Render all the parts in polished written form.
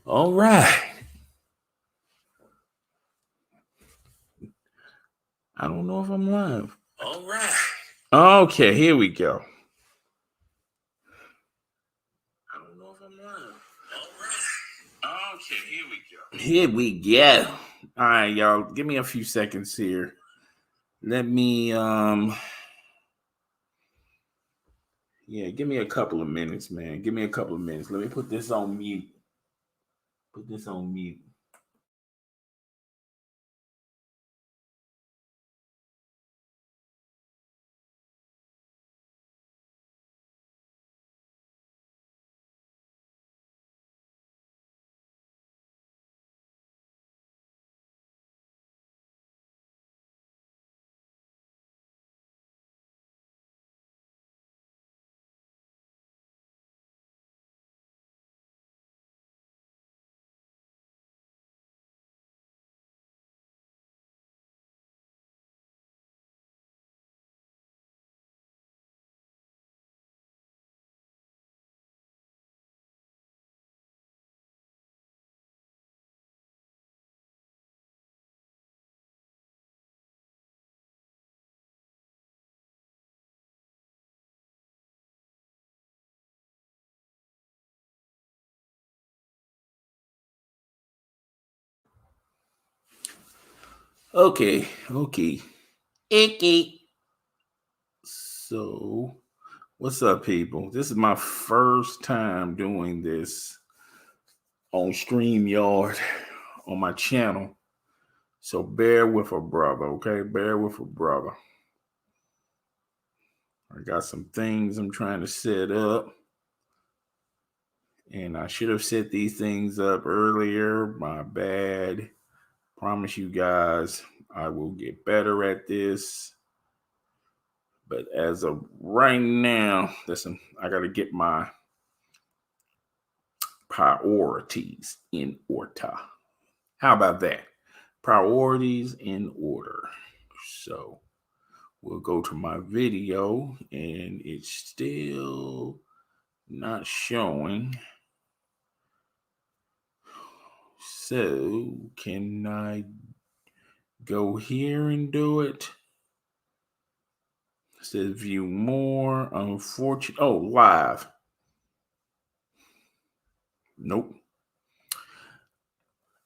All right. I don't know if I'm live. All right. Okay, here we go. I don't know if I'm live. All right. Okay, here we go. Here we go. All right, y'all. Give me a few seconds here. Let me yeah, give me a couple of minutes, man. Give me a couple of minutes. Let me put this on mute. Put this on mute. Okay. Icky. So, what's up, people? This is my first time doing this on StreamYard on my channel. So, bear with a brother, okay? Bear with a brother. I got some things I'm trying to set up. And I should have set these things up earlier. My bad. Promise you guys, I will get better at this. But as of right now, listen, I got to get my priorities in order. How about that? Priorities in order. So we'll go to my video and it's still not showing. So can I go here and do it? It says view more. Unfortunate. Oh, live. Nope.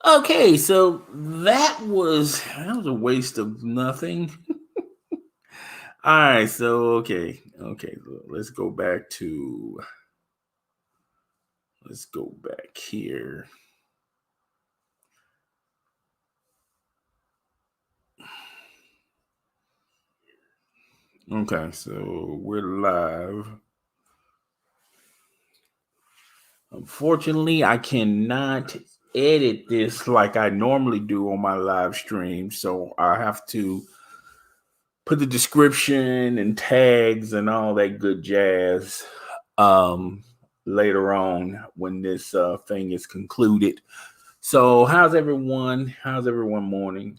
Okay, so that was a waste of nothing. All right, so okay, let's go back here. Okay, so we're live. Unfortunately, I cannot edit this like I normally do on my live stream, so I have to put the description and tags and all that good jazz later on when this thing is concluded. So how's everyone morning?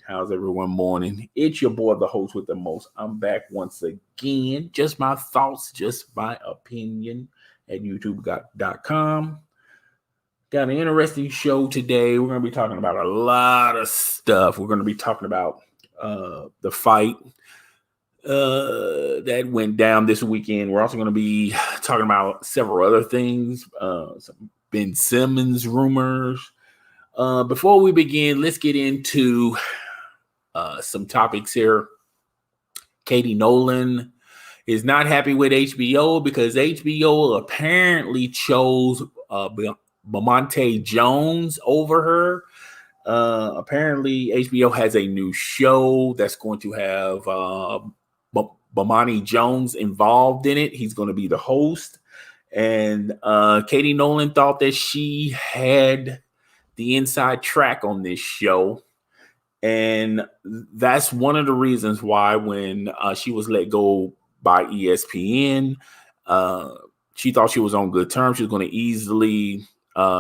It's your boy, the host with the most. I'm back once again. Just my thoughts, just my opinion at youtube.com. Got an interesting show today. We're going to be talking about a lot of stuff. We're going to be talking about the fight that went down this weekend. We're also going to be talking about several other things, some Ben Simmons rumors. Before we begin, let's get into some topics here. Katie Nolan is not happy with HBO because HBO apparently chose Beaumonte Jones over her. Apparently, HBO has a new show that's going to have Beaumonte Jones involved in it. He's going to be the host. And Katie Nolan thought that she had the inside track on this show. And that's one of the reasons why when she was let go by ESPN, she thought she was on good terms. She was going to easily,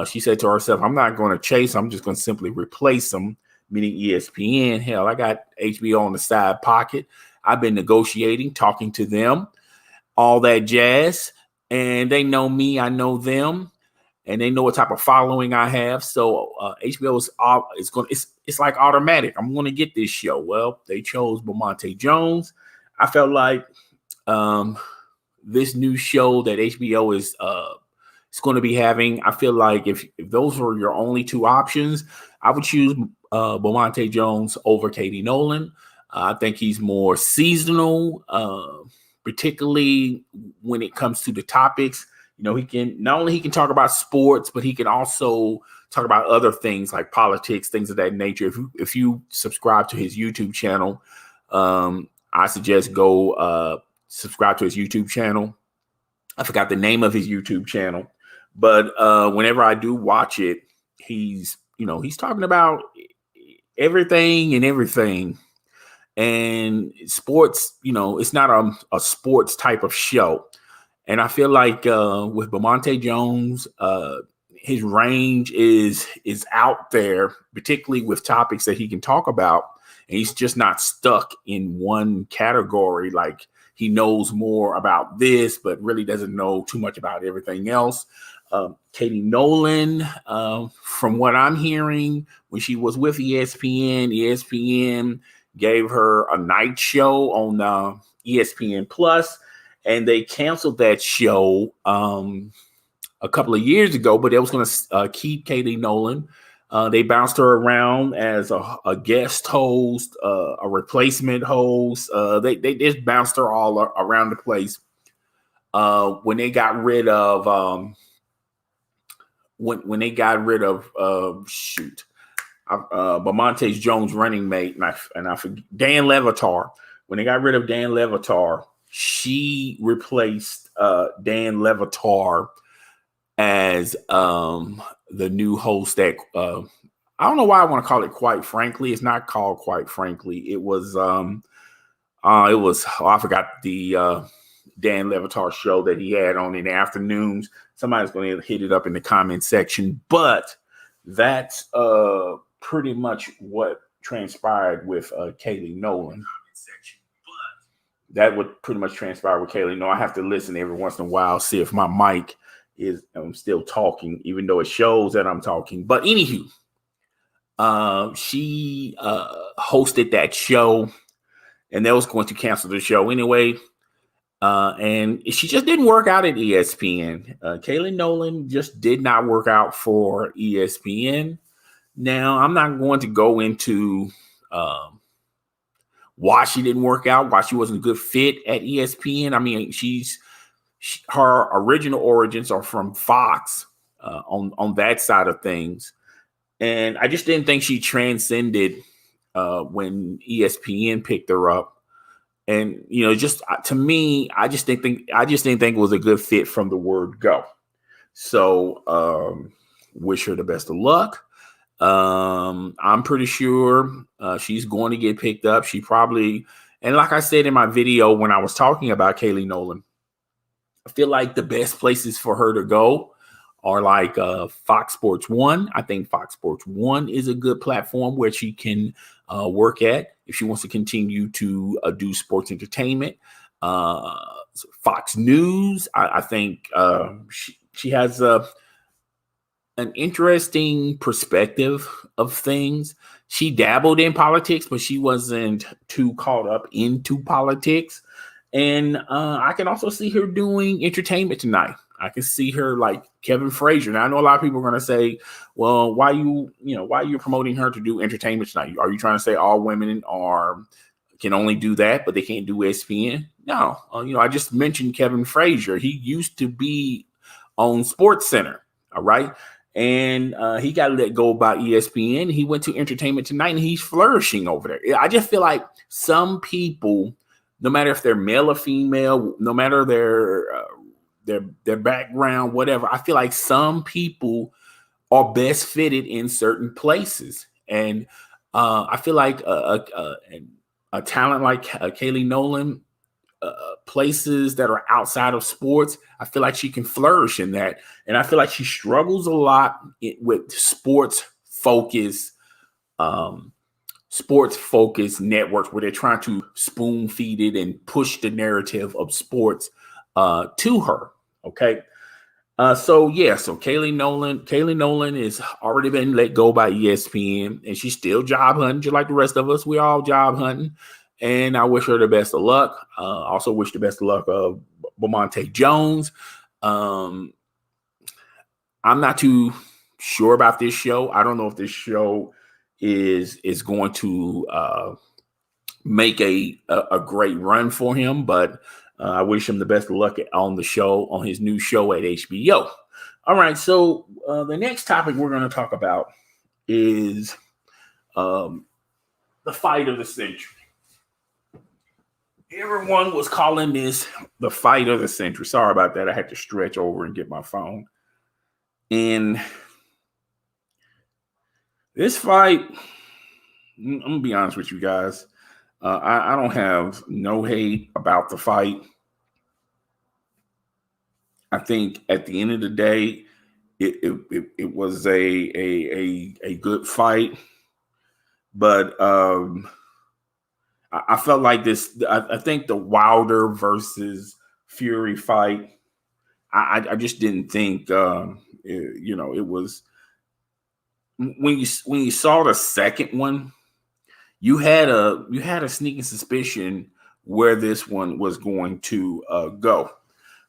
she said to herself, I'm not going to chase. I'm just going to simply replace them, meaning ESPN. Hell, I got HBO on the side pocket. I've been negotiating, talking to them, all that jazz. And they know me. I know them. and they know what type of following I have. So HBO it's like automatic. I'm going to get this show. Well, they chose Beaumonte Jones. I felt like this new show that HBO is going to be having. I feel like if those were your only two options, I would choose Beaumonte Jones over Katie Nolan. I think he's more seasonal, particularly when it comes to the topics. You know, he can talk about sports, but he can also talk about other things like politics, things of that nature. If you subscribe to his YouTube channel, I suggest go subscribe to his YouTube channel. I forgot the name of his YouTube channel, but whenever I do watch it, he's talking about everything and everything. And sports, it's not a sports type of show. And I feel like with Beaumonte Jones, his range is out there, particularly with topics that he can talk about. And he's just not stuck in one category. Like he knows more about this, but really doesn't know too much about everything else. Katie Nolan, from what I'm hearing, when she was with ESPN gave her a night show on ESPN Plus, and they canceled that show a couple of years ago, but they was going to keep Katie Nolan. They bounced her around as a guest host, a replacement host. They just bounced her all around the place. When they got rid of Beaumonte Jones' running mate, and I forget Dan Levitar. When they got rid of Dan Levitar, she replaced Dan Levitar as the new host. That I don't know why I want to call it Quite Frankly. It's not called Quite Frankly. It was I forgot the Dan Levitar show that he had on in the afternoons. Somebody's going to hit it up in the comment section, but that's pretty much what transpired with Kaylee Nolan. That would pretty much transpire with Kaylee. No, I have to listen every once in a while, see if my mic is still talking, even though it shows that I'm talking. But anywho, she hosted that show, and they was going to cancel the show anyway. And she just didn't work out at ESPN. Kaylee Nolan just did not work out for ESPN. Now, I'm not going to go into why she didn't work out, why she wasn't a good fit at ESPN. I mean, her original origins are from Fox on that side of things. And I just didn't think she transcended when ESPN picked her up. And, just to me, I just didn't think it was a good fit from the word go. So wish her the best of luck. I'm pretty sure she's going to get picked up. She probably, and like I said in my video when I was talking about Kaylee Nolan, I feel like the best places for her to go are like Fox Sports 1. I think Fox Sports 1 is a good platform where she can work at if she wants to continue to do sports entertainment. Fox News, I think she has an interesting perspective of things. She dabbled in politics, but she wasn't too caught up into politics. And I can also see her doing Entertainment Tonight. I can see her like Kevin Frazier. Now I know a lot of people are going to say, "Well, why you're promoting her to do Entertainment Tonight? Are you trying to say all women can only do that, but they can't do ESPN?" No, I just mentioned Kevin Frazier. He used to be on Sports Center, all right, and he got let go by ESPN. He went to Entertainment Tonight, and he's flourishing over there. I just feel like some people, no matter if they're male or female, no matter their background, whatever, I feel like some people are best fitted in certain places. And I feel like a talent like Kaylee Nolan, places that are outside of sports, I feel like she can flourish in that. And I feel like she struggles a lot with sports focused networks where they're trying to spoon feed it and push the narrative of sports to her. Okay. So Kaylee Nolan is already been let go by ESPN, and she's still job hunting, just like the rest of us. We all job hunting, and I wish her the best of luck. Also wish the best of luck of Beaumonte Jones. I'm not too sure about this show. I don't know if this show is going to make a great run for him, but I wish him the best of luck on his new show at HBO. All right, so the next topic we're going to talk about is the fight of the century. Everyone was calling this the fight of the century. Sorry about that. I had to stretch over and get my phone. And this fight, I'm going to be honest with you guys. I don't have no hate about the fight. I think at the end of the day, it was a good fight, but I felt like this. I think the Wilder versus Fury fight, I just didn't think it was when you saw the second one. You had a sneaking suspicion where this one was going to go.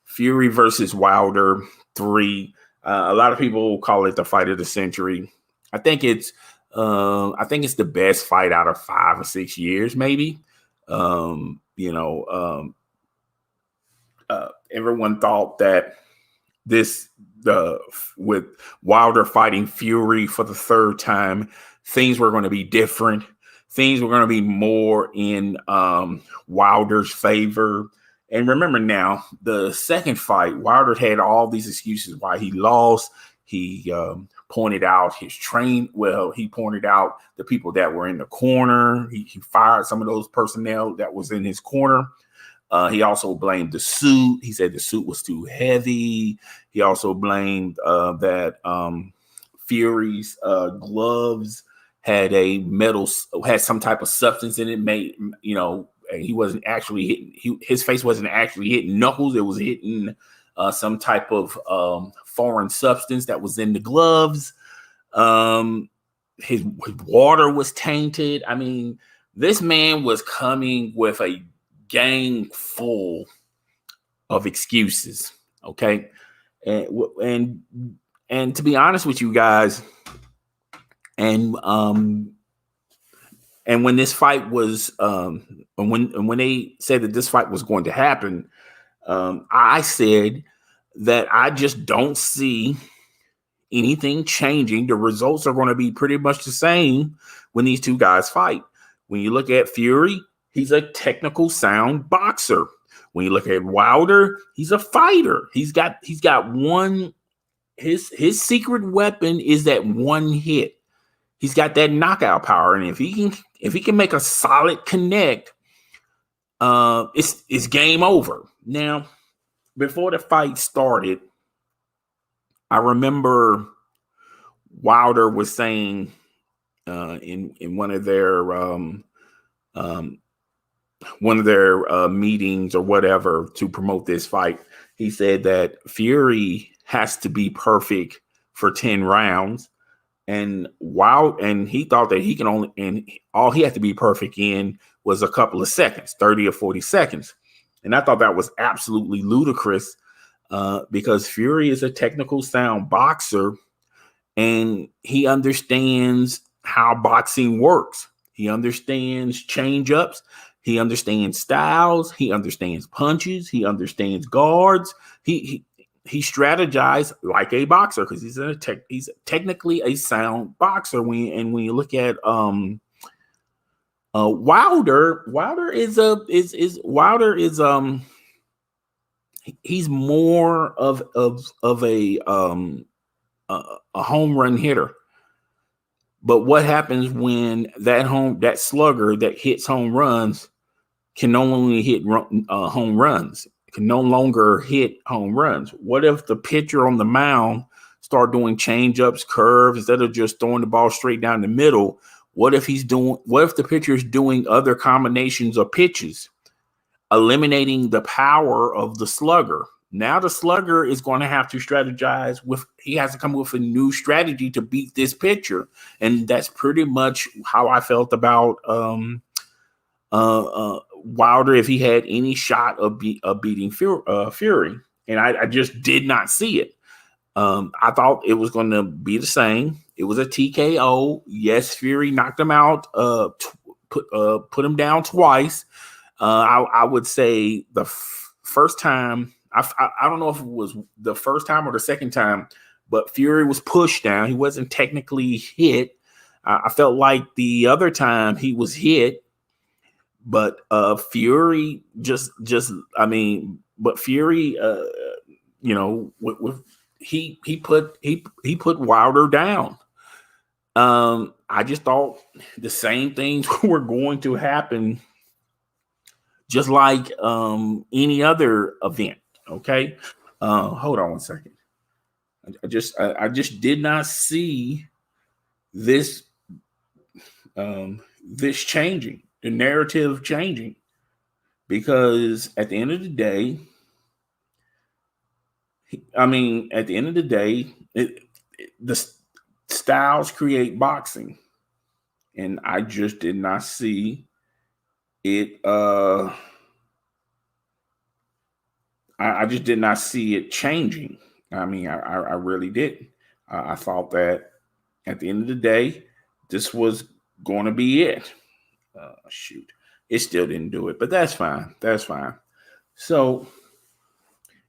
Fury versus Wilder 3. A lot of people call it the fight of the century. I think it's the best fight out of 5 or 6 years, maybe. Everyone thought that with Wilder fighting Fury for the third time, things were going to be different. Things were going to be more in Wilder's favor. And remember now, the second fight, Wilder had all these excuses why he lost. He pointed out he pointed out the people that were in the corner. He fired some of those personnel that was in his corner. He also blamed the suit. He said the suit was too heavy. He also blamed that Fury's gloves had some type of substance in it. He wasn't actually hitting. His face wasn't actually hitting knuckles. It was hitting some type of foreign substance that was in the gloves. His water was tainted. I mean, this man was coming with a gang full of excuses. Okay, and to be honest with you guys. And when this fight was, when they said that this fight was going to happen, I said that I just don't see anything changing. The results are going to be pretty much the same when these two guys fight. When you look at Fury, he's a technical sound boxer. When you look at Wilder, he's a fighter. He's got one. His secret weapon is that one hit. He's got that knockout power, and if he can make a solid connect, it's game over. Now, before the fight started, I remember Wilder was saying in one of their meetings or whatever to promote this fight, he said that Fury has to be perfect for 10 rounds. And he thought that all he had to be perfect in was a couple of seconds, 30 or 40 seconds. And I thought that was absolutely ludicrous because Fury is a technical sound boxer and he understands how boxing works. He understands change-ups. He understands styles. He understands punches. He understands guards. He strategized like a boxer because he's technically a sound boxer. When you look at Wilder is he's more of a home run hitter. But what happens when that slugger that hits home runs can no longer hit home runs? Can no longer hit home runs. What if the pitcher on the mound start doing change-ups, curves, instead of just throwing the ball straight down the middle? What if the pitcher is doing other combinations of pitches, eliminating the power of the slugger? Now the slugger is going to have to strategize he has to come with a new strategy to beat this pitcher. And that's pretty much how I felt about Wilder if he had any shot of beating Fury. And I just did not see it. I thought it was going to be the same. It was a TKO. Yes, Fury knocked him out, put him down twice. I would say the first time, I don't know if it was the first time or the second time, but Fury was pushed down. He wasn't technically hit. I felt like the other time he was hit, but Fury but Fury, he put Wilder down. I just thought the same things were going to happen, just like any other event. Okay, hold on one second. I just did not see this changing, the narrative changing, because at the end of the day, the styles create boxing, and I just did not see it. I just did not see it changing. I really didn't. I thought that at the end of the day, this was going to be it. It still didn't do it, but that's fine. That's fine. So,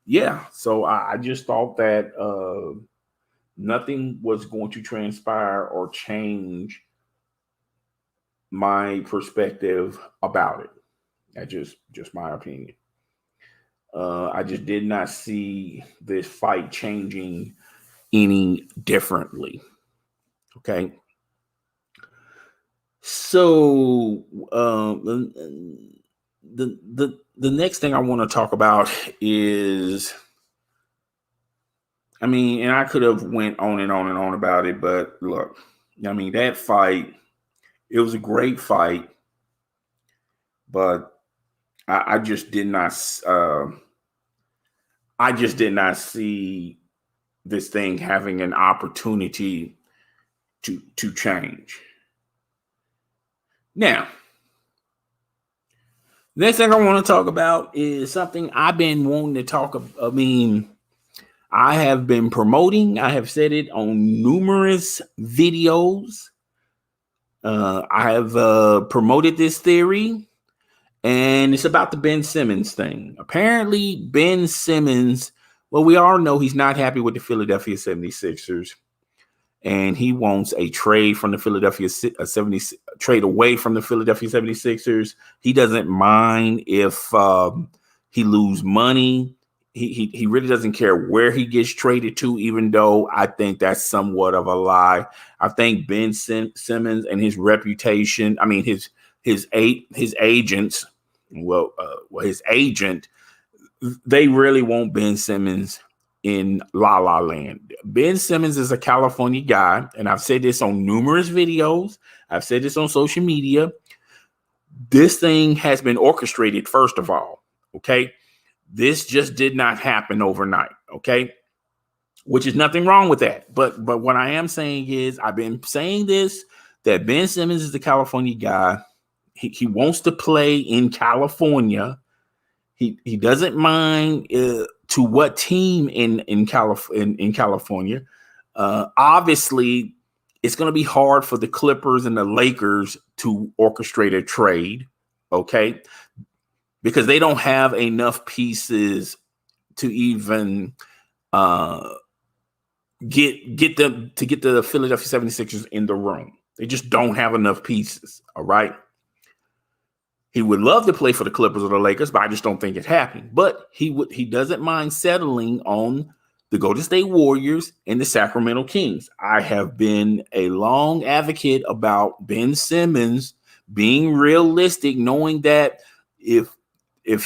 yeah. So I just thought that nothing was going to transpire or change my perspective about it. That's just my opinion. I just did not see this fight changing any differently. Okay. So the next thing I want to talk about is, and I could have went on and on and on about it, but look, that fight, it was a great fight, but I just did not see this thing having an opportunity to change. Now, next thing I want to talk about is something I've been wanting to talk about. I have been promoting. I have said it on numerous videos. I have promoted this theory, and it's about the Ben Simmons thing. Apparently, Ben Simmons, well, we all know he's not happy with the Philadelphia 76ers. And he wants a trade from the trade away from the Philadelphia 76ers. He doesn't mind if he lose money. He really doesn't care where he gets traded to, even though I think that's somewhat of a lie. I think Ben Simmons and his reputation, his agents, his agent, they really want Ben Simmons in La La Land. Ben Simmons is a California guy, and I've said this on numerous videos. I've said this on social media. This thing has been orchestrated, first of all, okay? This just did not happen overnight, okay? Which is nothing wrong with that. But what I am saying is, I've been saying this, that Ben Simmons is the California guy. He wants to play in California. He doesn't mind to what team in California. Obviously, it's going to be hard for the Clippers and the Lakers to orchestrate a trade, okay? Because they don't have enough pieces to even get the Philadelphia 76ers in the room. They just don't have enough pieces, all right? He would love to play for the Clippers or the Lakers, but I just don't think it's happening. But he doesn't mind settling on the Golden State Warriors and the Sacramento Kings. I have been a long advocate about Ben Simmons being realistic, knowing that if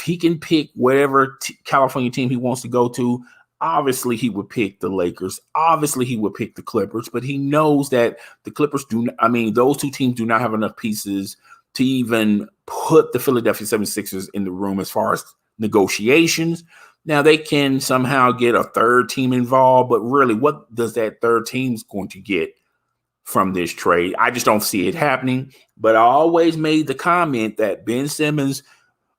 he can pick whatever California team he wants to go to, obviously he would pick the Lakers. Obviously he would pick the Clippers, but he knows that the Clippers those two teams do not have enough pieces to even put the Philadelphia 76ers in the room as far as negotiations. Now they can somehow get a third team involved, but really, what does that third team's going to get from this trade? I just don't see it happening. But I always made the comment that Ben Simmons,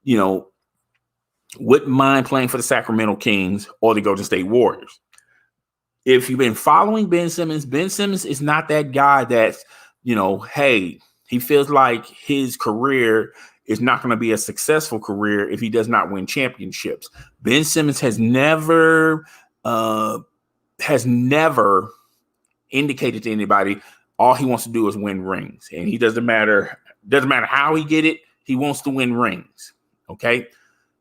wouldn't mind playing for the Sacramento Kings or the Golden State Warriors. If you've been following Ben Simmons is not that guy that's, hey, he feels like his career is not going to be a successful career if he does not win championships. Ben Simmons has never indicated to anybody all he wants to do is win rings, and he doesn't matter how he get it. He wants to win rings. Okay,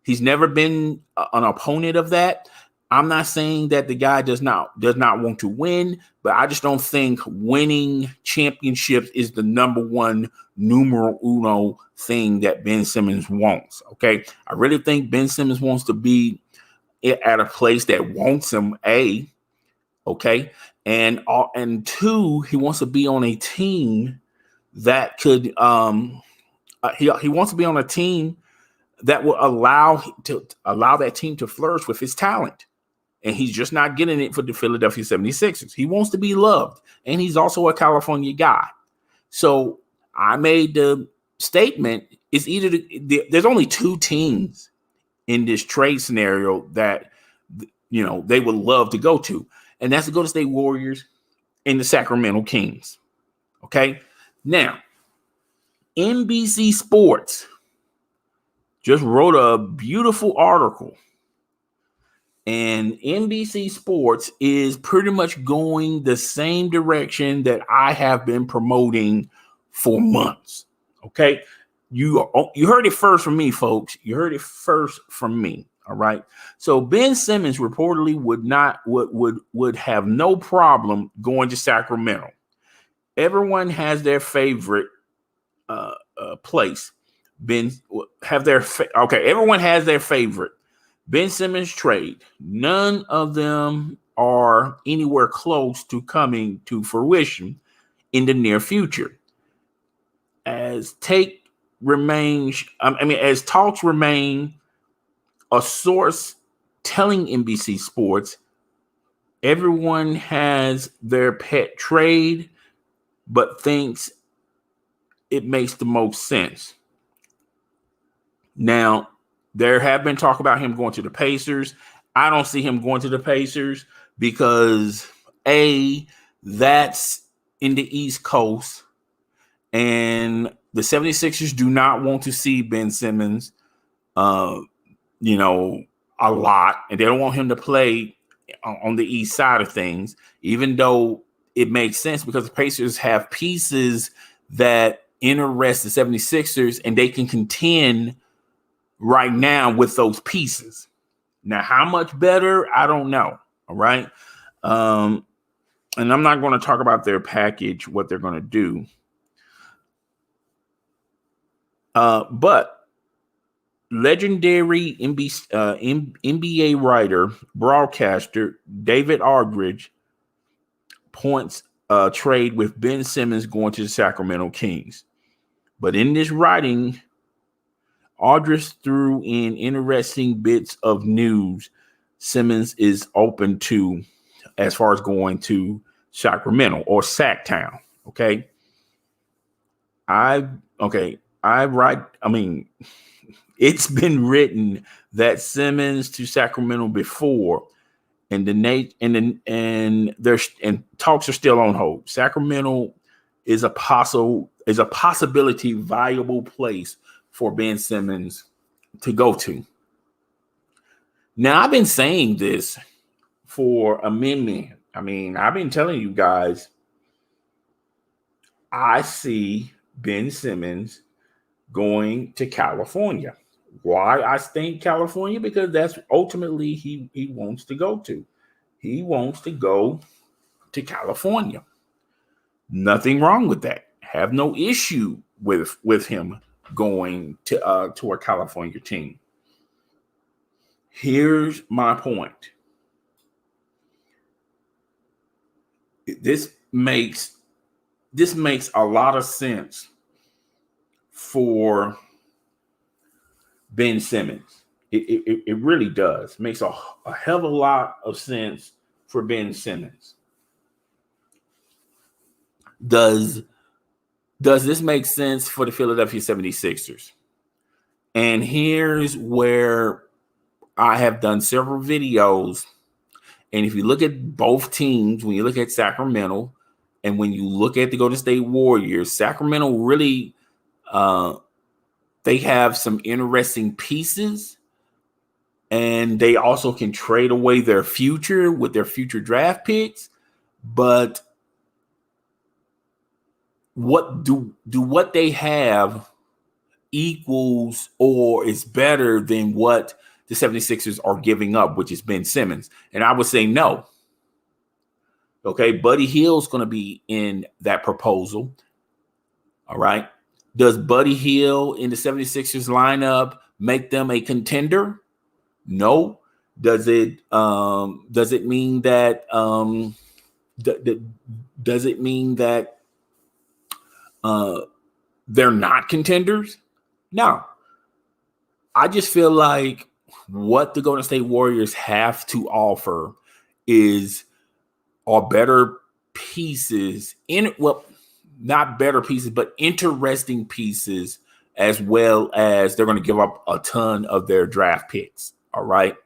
he's never been an opponent of that. I'm not saying that the guy does not want to win, but I just don't think winning championships is the number one numero uno thing that Ben Simmons wants. Okay, I really think Ben Simmons wants to be at a place that wants him. Okay, and two, he wants to be on a team that could. He wants to be on a team that will allow that team to flourish with his talent. And he's just not getting it for the Philadelphia 76ers. He wants to be loved. And he's also a California guy. So I made the statement, it's either there's only two teams in this trade scenario that, they would love to go to. And that's the Golden State Warriors and the Sacramento Kings. Okay. Now, NBC Sports just wrote a beautiful article. And NBC Sports is pretty much going the same direction that I have been promoting for months. Okay. You heard it first from me, folks. You heard it first from me. All right. So Ben Simmons reportedly would have no problem going to Sacramento. Everyone has their favorite place. Everyone has their favorite. Ben Simmons trade. None of them are anywhere close to coming to fruition in the near future. As talks remain, a source telling NBC Sports everyone has their pet trade, but thinks it makes the most sense. Now, there have been talk about him going to the Pacers. I don't see him going to the Pacers because that's in the East Coast, and the 76ers do not want to see Ben Simmons, a lot, and they don't want him to play on the East side of things, even though it makes sense because the Pacers have pieces that interest the 76ers, and they can contend right now with those pieces. Now, how much better? I don't know. All right. And I'm not going to talk about their package, what they're going to do. But legendary NBA writer, broadcaster David Aldridge points a trade with Ben Simmons going to the Sacramento Kings. But in this writing, Aldridge threw in interesting bits of news Simmons is open to as far as going to Sacramento or Sacktown. Okay. It's been written that Simmons to Sacramento before, and talks are still on hold. Sacramento is a possibility viable place for Ben Simmons to go to. Now, I've been saying this for a minute. I've been telling you guys, I see Ben Simmons going to California. Why I think California? Because that's ultimately he wants to go to. He wants to go to California. Nothing wrong with that. Have no issue with him going to a California team. Here's my point. This makes a lot of sense for Ben Simmons. It really does. Makes a hell of a lot of sense for Ben Simmons. Does this make sense for the Philadelphia 76ers? And here's where I have done several videos. And if you look at both teams, when you look at Sacramento and when you look at the Golden State Warriors, Sacramento really, they have some interesting pieces. And they also can trade away their future with their future draft picks. But what they have equals or is better than what the 76ers are giving up, which is Ben Simmons? And I would say no. Okay, Buddy Hield's going to be in that proposal. All right. Does Buddy Hield in the 76ers lineup make them a contender? No. Does it mean that does it mean that they're not contenders? No. I just feel like what the Golden State Warriors have to offer are better pieces not better pieces, but interesting pieces, as well as they're going to give up a ton of their draft picks. All right.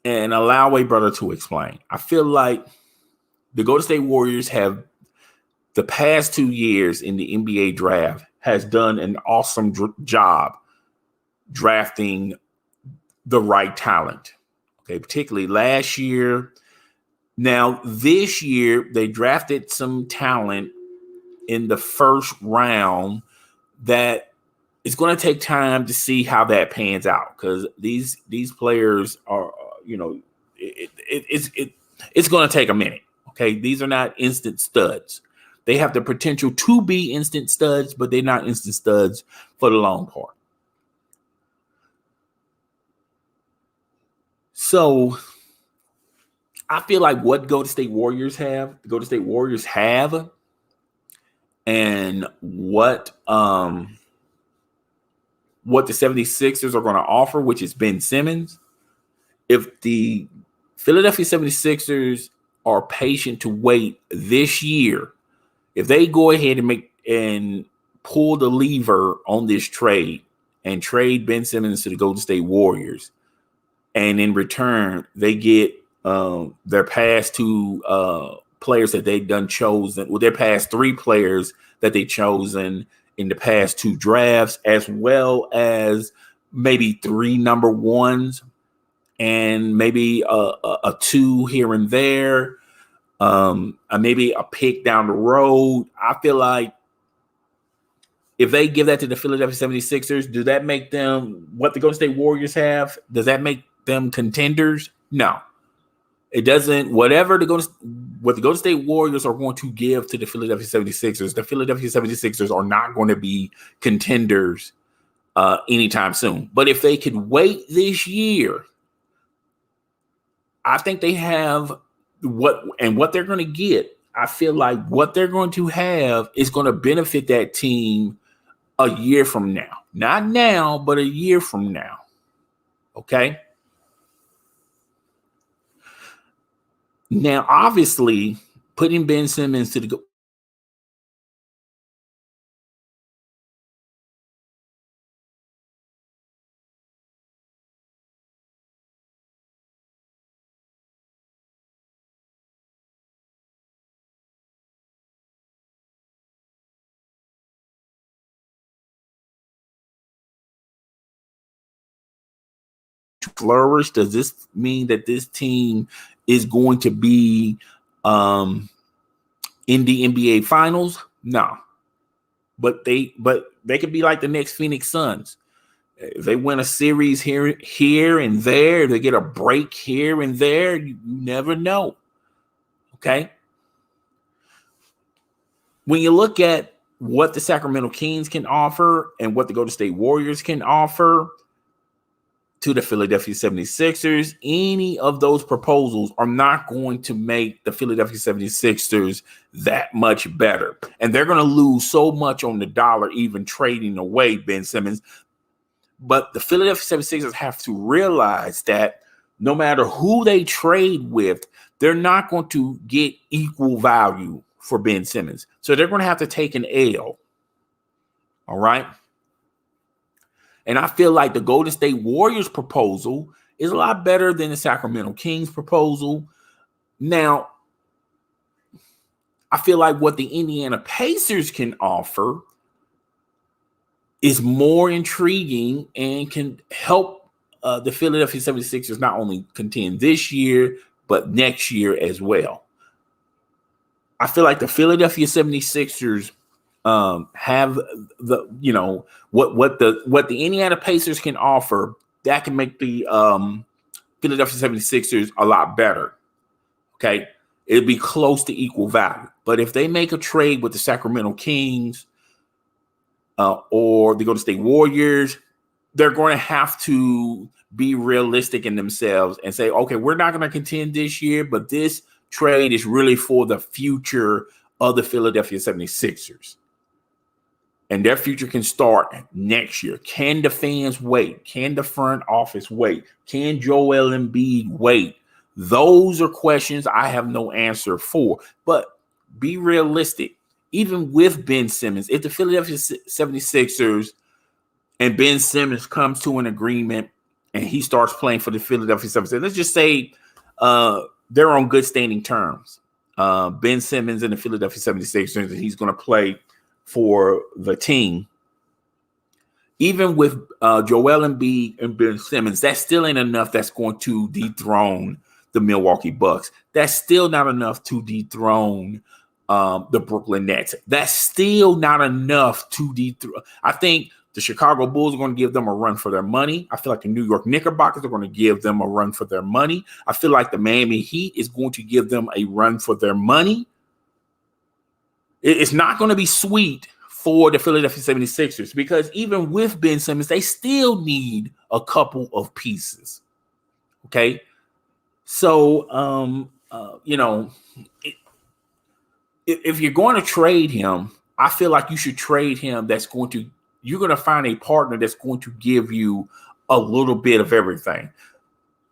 And allow a brother to explain. I feel like the Golden State Warriors have, the past 2 years in the NBA draft, has done an awesome job drafting the right talent. Okay, particularly last year. Now, this year, they drafted some talent in the first round that it's going to take time to see how that pans out, because these players are, it's going to take a minute. Okay, these are not instant studs. They have the potential to be instant studs, but they're not instant studs for the long part. So I feel like what Golden State Warriors have, and what the 76ers are going to offer, which is Ben Simmons. If the Philadelphia 76ers are patient to wait this year, if they go ahead and pull the lever on this trade and trade Ben Simmons to the Golden State Warriors, and in return they get their past two players that they've done chosen, their past three players that they've chosen in the past two drafts, as well as maybe 3 number ones and maybe a 2 here and there, maybe a pick down the road. I feel like if they give that to the Philadelphia 76ers, do that make them what the Golden State Warriors have? Does that make them contenders? No. It doesn't. What the Golden State Warriors are going to give to the Philadelphia 76ers, the Philadelphia 76ers are not going to be contenders anytime soon. But if they could wait this year, I think they have what they're going to get. I feel like what they're going to have is going to benefit that team a year from now. Not now, but a year from now. Okay? Now, obviously, putting Ben Simmons to the flourish, does this mean that this team is going to be in the NBA Finals? No. But they could be like the next Phoenix Suns. If they win a series here and there, they get a break here and there, you never know. Okay? When you look at what the Sacramento Kings can offer and what the Golden State Warriors can offer to the Philadelphia 76ers, any of those proposals are not going to make the Philadelphia 76ers that much better. And they're going to lose so much on the dollar, even trading away Ben Simmons. But the Philadelphia 76ers have to realize that no matter who they trade with, they're not going to get equal value for Ben Simmons. So they're going to have to take an L. All right. And I feel like the Golden State Warriors proposal is a lot better than the Sacramento Kings proposal. Now, I feel like what the Indiana Pacers can offer is more intriguing and can help the Philadelphia 76ers not only contend this year, but next year as well. I feel like the Philadelphia 76ers have the, you know, what the Indiana Pacers can offer that can make the Philadelphia 76ers a lot better. Okay. It'd be close to equal value. But if they make a trade with the Sacramento Kings or the Golden State Warriors, they're going to have to be realistic in themselves and say, okay, we're not going to contend this year, but this trade is really for the future of the Philadelphia 76ers. And their future can start next year. Can the fans wait? Can the front office wait? Can Joel Embiid wait? Those are questions I have no answer for. But be realistic. Even with Ben Simmons, if the Philadelphia 76ers and Ben Simmons comes to an agreement and he starts playing for the Philadelphia 76ers, let's just say they're on good standing terms. Ben Simmons and the Philadelphia 76ers, and he's going to play for the team. Even with Joel Embiid and Ben Simmons, that still ain't enough that's going to dethrone the Milwaukee Bucks. That's still not enough to dethrone the Brooklyn Nets. That's still not enough to dethrone. I think the Chicago Bulls are going to give them a run for their money. I feel like the New York Knickerbockers are going to give them a run for their money. I feel like the Miami Heat is going to give them a run for their money. It's not going to be sweet for the Philadelphia 76ers because even with Ben Simmons, they still need a couple of pieces. Okay. So, you know, if you're going to trade him, I feel like you should trade him. You're going to find a partner that's going to give you a little bit of everything.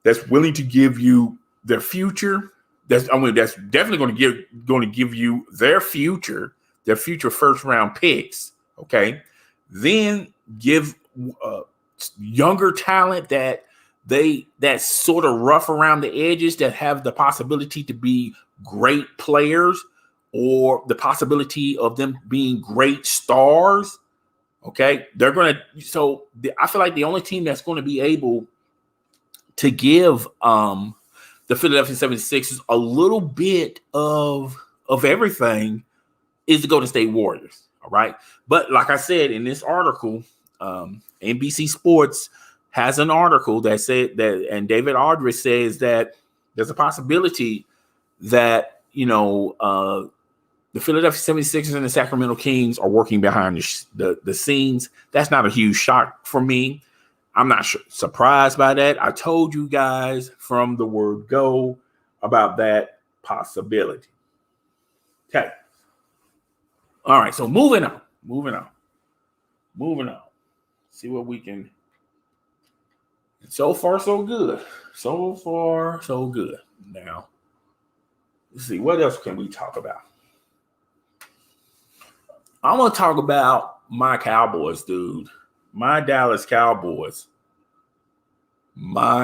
That's willing to give you their future. That's definitely going to give you their future first round picks. Okay. Then give younger talent that's sort of rough around the edges that have the possibility to be great players or the possibility of them being great stars. Okay. I feel like the only team that's going to be able to give the Philadelphia 76ers a little bit of everything is the Golden State Warriors. All right. But like I said in this article, NBC Sports has an article that said that, and David Aldridge says that there's a possibility that, you know, the Philadelphia 76ers and the Sacramento Kings are working behind the scenes. That's not a huge shock for me. I'm not surprised by that. I told you guys from the word go about that possibility. Okay. All right. So moving on. See what we can. So far, so good. So far, so good. Now, let's see. What else can we talk about? I'm going to talk about my Cowboys, dude. My Dallas Cowboys. Them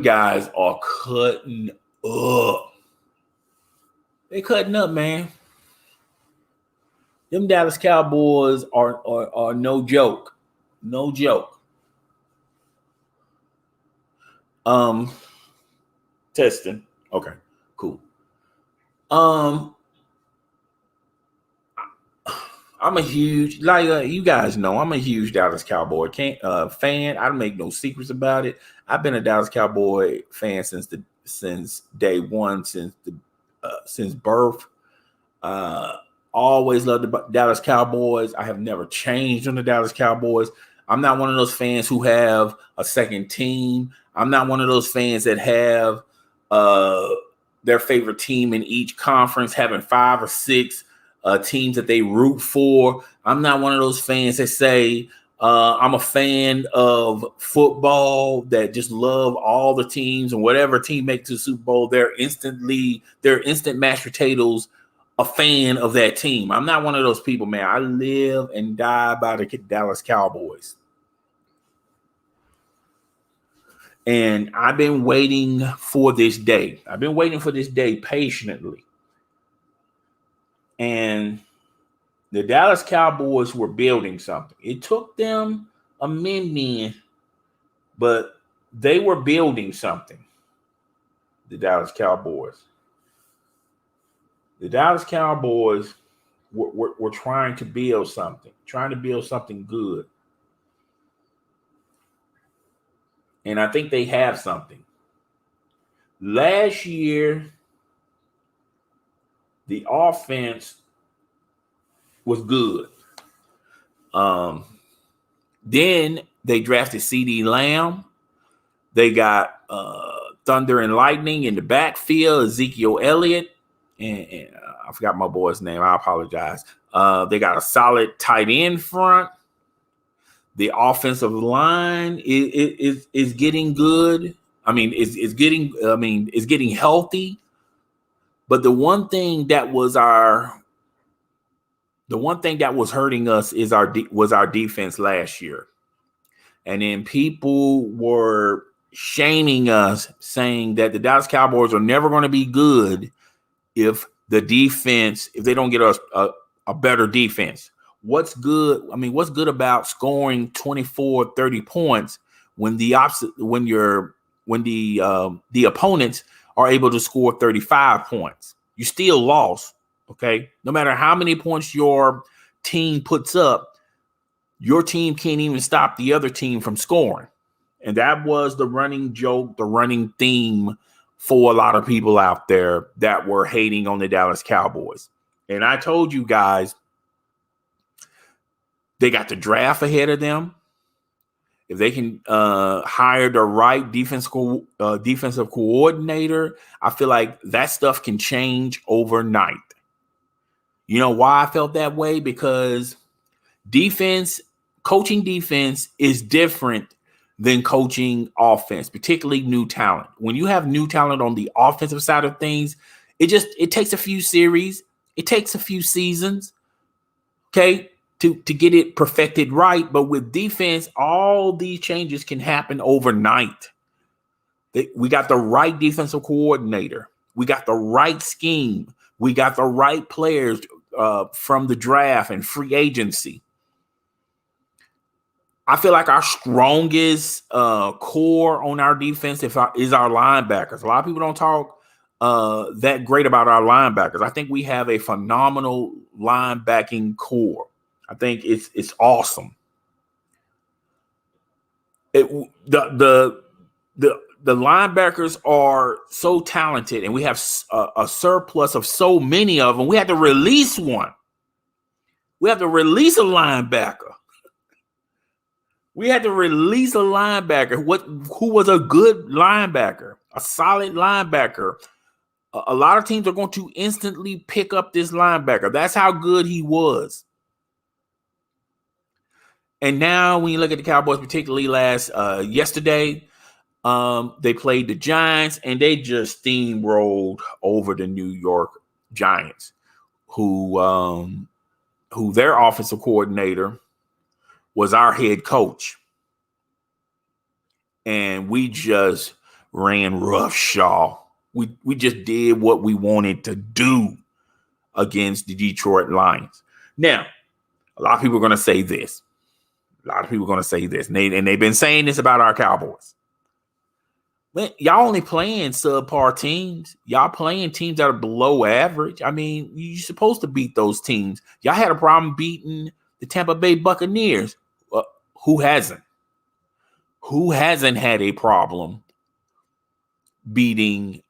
guys are cutting up. They cutting up, man. Them Dallas Cowboys are no joke. No joke. Testing. Okay, cool. I'm a huge, you guys know, I'm a huge Dallas Cowboy fan. I don't make no secrets about it. I've been a Dallas Cowboy fan since day one, since birth. Always loved the Dallas Cowboys. I have never changed on the Dallas Cowboys. I'm not one of those fans who have a second team. I'm not one of those fans that have their favorite team in each conference, having 5 or 6 teams that they root for. I'm not one of those fans that say I'm a fan of football that just love all the teams, and whatever team makes the Super Bowl, they're instant mashed potatoes, a fan of that team. I'm not one of those people, man. I live and die by the Dallas Cowboys. And I've been waiting for this day. I've been waiting for this day patiently. And the Dallas Cowboys were building something. It took them a minute, but they were building something. The Dallas Cowboys. The Dallas Cowboys were trying to build something good. And I think they have something. Last year, the offense was good. Then they drafted CeeDee Lamb. They got Thunder and Lightning in the backfield, Ezekiel Elliott. And I forgot my boy's name. I apologize. They got a solid tight end front. The offensive line is getting good. It's getting healthy. But the one thing that was hurting us was our defense last year. And then people were shaming us, saying that the Dallas Cowboys are never going to be good if they don't get us a better defense. What's good about scoring 24, 30 points when the opponents are able to score 35 points? You still lost, okay? No matter how many points your team puts up, your team can't even stop the other team from scoring. And that was the running joke, the running theme for a lot of people out there that were hating on the Dallas Cowboys. And I told you guys, they got the draft ahead of them. If they can hire the right defensive coordinator, I feel like that stuff can change overnight. You know why I felt that way? Because coaching defense is different than coaching offense, particularly new talent. When you have new talent on the offensive side of things, it takes a few series, it takes a few seasons, okay, to get it perfected right. But with defense, all these changes can happen overnight. We got the right defensive coordinator. We got the right scheme. We got the right players from the draft and free agency. I feel like our strongest core on our defense is our linebackers. A lot of people don't talk that great about our linebackers. I think we have a phenomenal linebacking core. I think it's awesome. The linebackers are so talented, and we have a surplus of so many of them. We had to release one. We have to release a linebacker. We had to release a linebacker who was a good linebacker, a solid linebacker. A lot of teams are going to instantly pick up this linebacker. That's how good he was. And now when you look at the Cowboys, particularly yesterday, they played the Giants, and they just steamrolled over the New York Giants, who their offensive coordinator was our head coach. And we just ran roughshod. We just did what we wanted to do against the Detroit Lions. Now, a lot of people are going to say this. And they've been saying this about our Cowboys. Man, y'all only playing subpar teams. Y'all playing teams that are below average. I mean, you're supposed to beat those teams. Y'all had a problem beating the Tampa Bay Buccaneers. Who hasn't? Who hasn't had a problem beating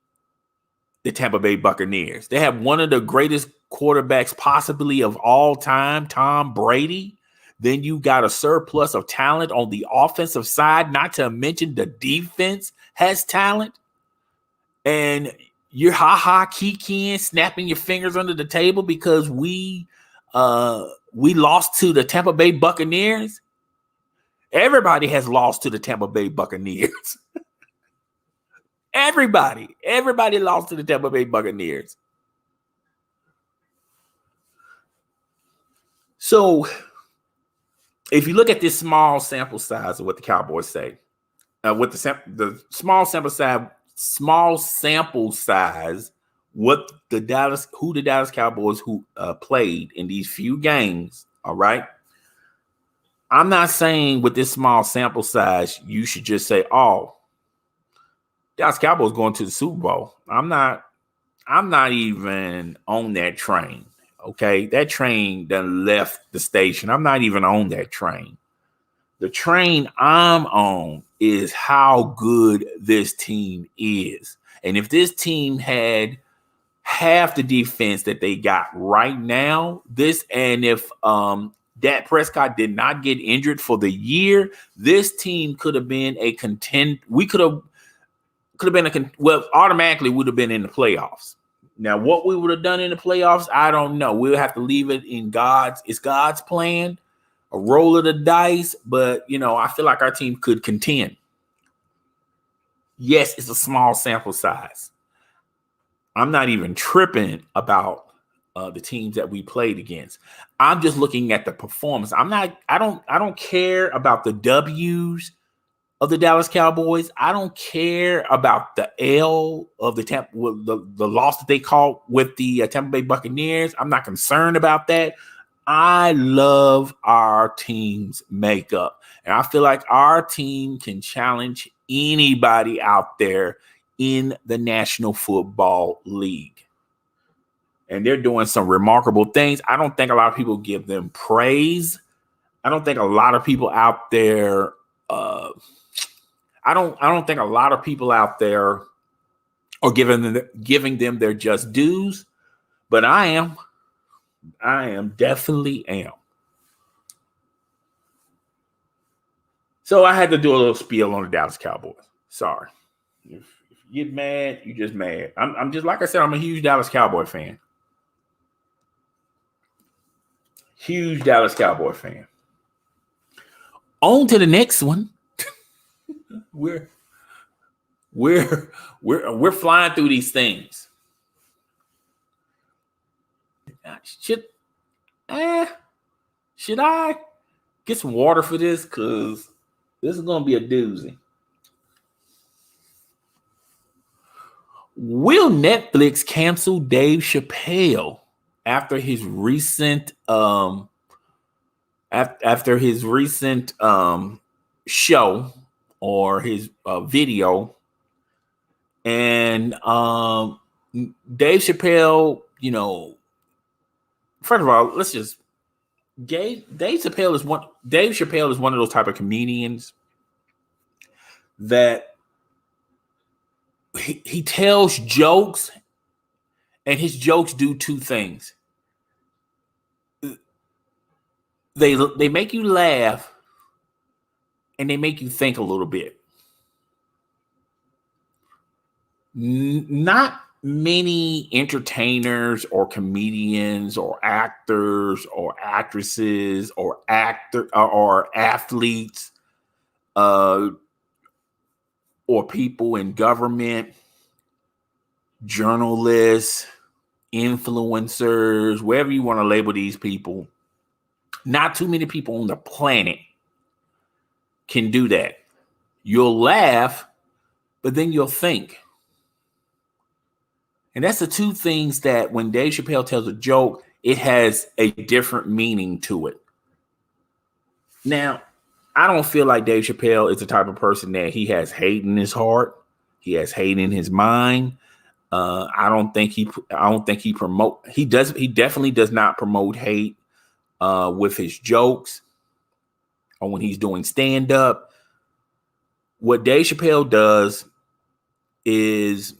the Tampa Bay Buccaneers? They have one of the greatest quarterbacks possibly of all time, Tom Brady. Then you got a surplus of talent on the offensive side, not to mention the defense has talent. And you're ha-ha kikiing, snapping your fingers under the table because we lost to the Tampa Bay Buccaneers. Everybody has lost to the Tampa Bay Buccaneers. Everybody lost to the Tampa Bay Buccaneers. So if you look at this small sample size of what the Cowboys say, with the small sample size, what the Dallas Cowboys played in these few games, all right? I'm not saying with this small sample size, you should just say, oh, Dallas Cowboys going to the Super Bowl. I'm not even on that train. Okay, that train done left the station. I'm not even on that train. The train I'm on is how good this team is. And if this team had half the defense that they got right now, if Dak Prescott did not get injured for the year, this team could have been a contend. We could have been automatically would have been in the playoffs. Now, what we would have done in the playoffs, I don't know. We'll have to leave it in It's God's plan, a roll of the dice. But, I feel like our team could contend. Yes, it's a small sample size. I'm not even tripping about the teams that we played against. I'm just looking at the performance. I don't care about the W's of the Dallas Cowboys. I don't care about the L of the loss that they caught with the Tampa Bay Buccaneers. I'm not concerned about that. I love our team's makeup, and I feel like our team can challenge anybody out there in the National Football League. And they're doing some remarkable things. I don't think a lot of people give them praise. I don't think a lot of people out there I don't think a lot of people out there are giving them their just dues, but I am definitely am. So I had to do a little spiel on the Dallas Cowboys. Sorry. If you get mad, you just mad. I'm just, like I said, I'm a huge Dallas Cowboy fan. Huge Dallas Cowboy fan. On to the next one. We're flying through these things. Should I get some water for this? Because this is going to be a doozy. Will Netflix cancel Dave Chappelle after his recent show or his video? And Dave Chappelle, first of all, Dave Chappelle is one of those type of comedians that he tells jokes, and his jokes do two things. They make you laugh, and they make you think a little bit. Not many entertainers or comedians or actors or actresses or athletes or people in government, journalists, influencers, wherever you want to label these people, not too many people on the planet can do that. You'll laugh, but then you'll think. And that's the two things that when Dave Chappelle tells a joke, it has a different meaning to it. Now, I don't feel like Dave Chappelle is the type of person that he has hate in his heart. He has hate in his mind. He definitely does not promote hate with his jokes or when he's doing stand-up. What Dave Chappelle does is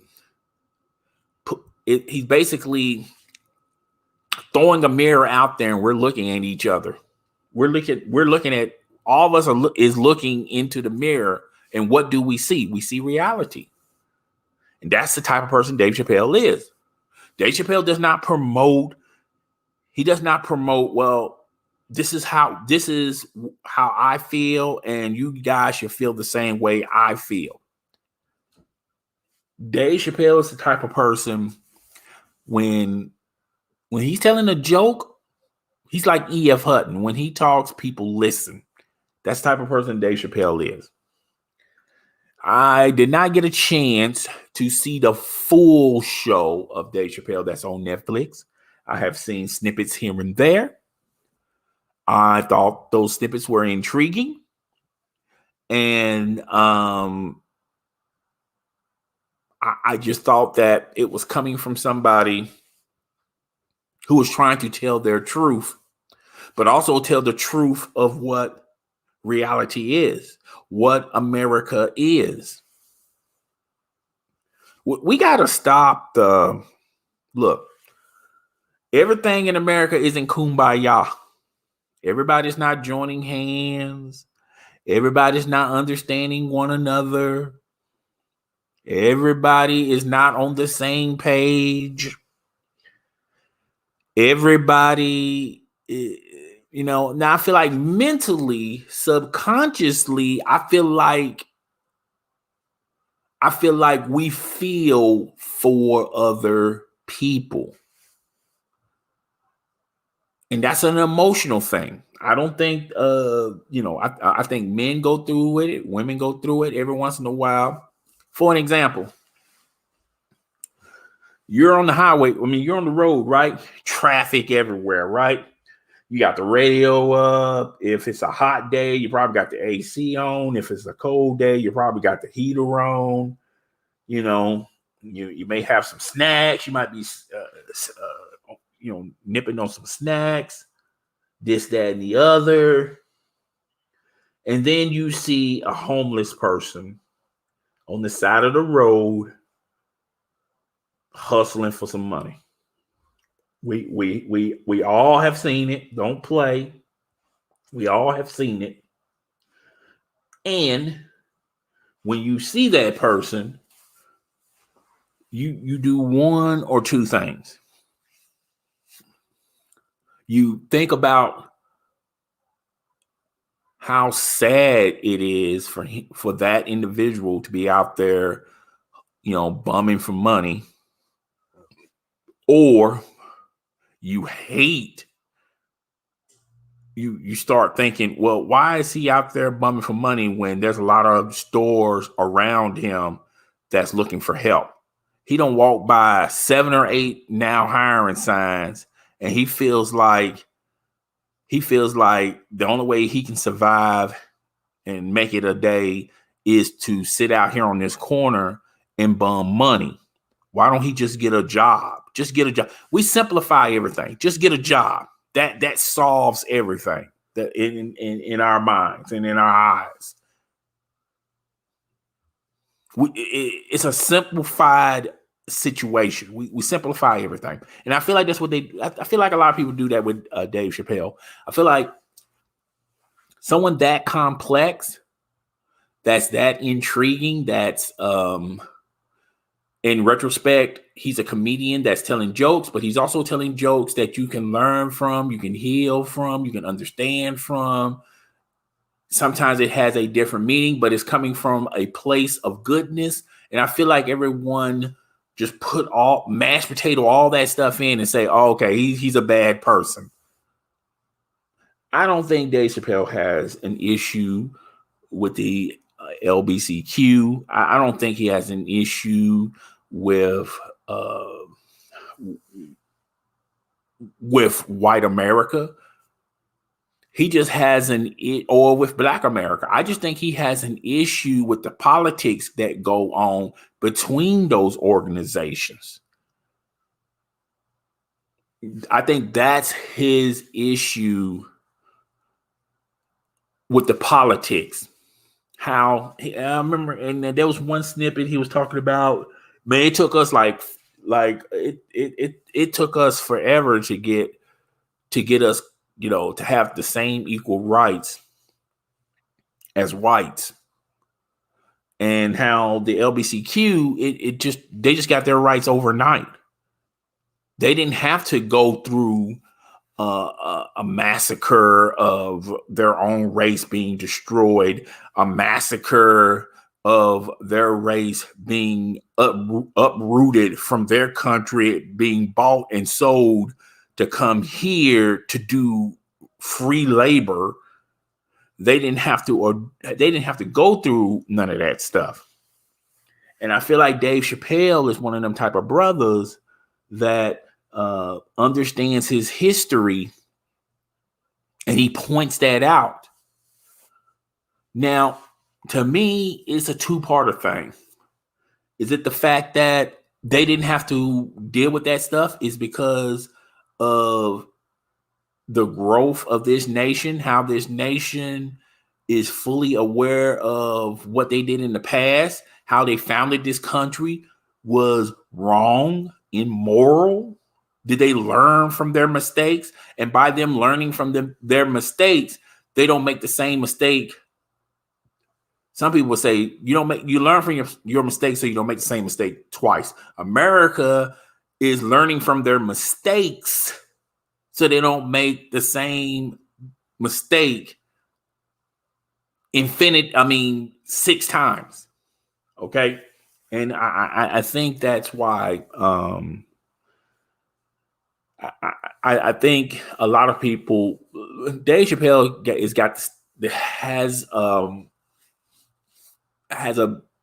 he's basically throwing a mirror out there, and we're looking at each other. We're looking at all of us is looking into the mirror, and what do we see? We see reality. And that's the type of person Dave Chappelle is. Dave Chappelle does not promote. He does not promote, well, this is how I feel, and you guys should feel the same way I feel. Dave Chappelle is the type of person when he's telling a joke, he's like E.F. Hutton. When he talks, people listen. That's the type of person Dave Chappelle is. I did not get a chance to see the full show of Dave Chappelle that's on Netflix. I have seen snippets here and there. I thought those snippets were intriguing. And I just thought that it was coming from somebody who was trying to tell their truth, but also tell the truth of what reality is, what America is. We got to stop the look. Everything in America isn't kumbaya. Everybody's not joining hands. Everybody's not understanding one another. Everybody is not on the same page. Everybody, now I feel like mentally, subconsciously, I feel like we feel for other people. And that's an emotional thing. I don't think, I think men go through with it. Women go through it every once in a while. For an example, you're on the highway. You're on the road, right? Traffic everywhere, right? You got the radio up. If it's a hot day, you probably got the AC on. If it's a cold day, you probably got the heater on. You may have some snacks. You might be, nipping on some snacks, this, that, and the other. And then you see a homeless person on the side of the road hustling for some money. We all have seen it. Don't play. We all have seen it. And when you see that person, you do one or two things. You think about how sad it is for that individual to be out there, bumming for money, or you hate. You start thinking, well, why is he out there bumming for money when there's a lot of stores around him that's looking for help? He don't walk by 7 or 8 now hiring signs, and he feels like the only way he can survive and make it a day is to sit out here on this corner and bum money. Why don't he just get a job? Just get a job. We simplify everything. Just get a job. That solves everything that in our minds and in our eyes. It's a simplified situation. We simplify everything. And I feel like that's what I feel like a lot of people do that with Dave Chappelle. I feel like someone that complex, that's that intriguing, that's in retrospect, he's a comedian that's telling jokes, but he's also telling jokes that you can learn from, you can heal from, you can understand from. Sometimes it has a different meaning, but it's coming from a place of goodness. And I feel like everyone just put all mashed potato, all that stuff in and say, oh, okay, he's a bad person. I don't think Dave Chappelle has an issue with the LBCQ. I don't think he has an issue with white America. He just has or with Black America. I just think he has an issue with the politics that go on between those organizations. I think that's his issue with the politics. I remember, and there was one snippet he was talking about. Man, it took us it took us forever to get us, to have the same equal rights as whites. and how the LBCQ, they just got their rights overnight. They didn't have to go through a massacre of their own race being destroyed, a massacre of their race being uprooted from their country, being bought and sold to come here to do free labor. They didn't have to go through none of that stuff. And I feel like Dave Chappelle is one of them type of brothers that understands his history, and he points that out. Now, to me, it's a two-parter thing. Is it the fact that they didn't have to deal with that stuff? Is because of the growth of this nation, how this nation is fully aware of what they did in the past, how they founded this country was wrong, immoral. Did they learn from their mistakes? And by them learning from their mistakes, they don't make the same mistake. Some people say you learn from your mistakes so you don't make the same mistake twice. America is learning from their mistakes so they don't make the same mistake 6 times. Okay. And I think that's why I think a lot of people, Dave Chappelle has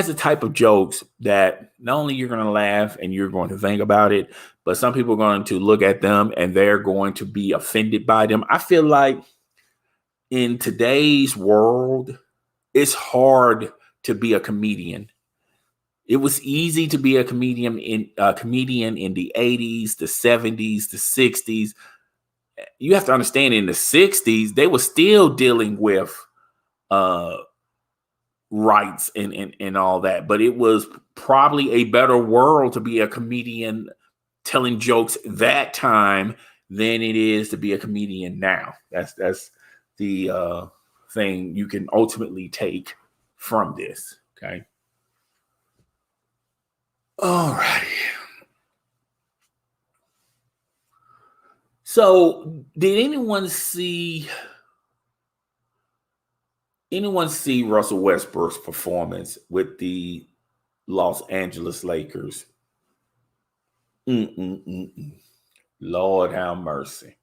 a type of jokes that not only you're going to laugh and you're going to think about it, but some people are going to look at them and they're going to be offended by them. I feel like in today's world, it's hard to be a comedian. It was easy to be a comedian in the 80s, the 70s, the 60s. You have to understand, in the 60s, they were still dealing with rights and all that. But it was probably a better world to be a comedian telling jokes that time than it is to be a comedian now. That's the thing you can ultimately take from this. Okay. All right. So, did anyone see Russell Westbrook's performance with the Los Angeles Lakers? Lord have mercy.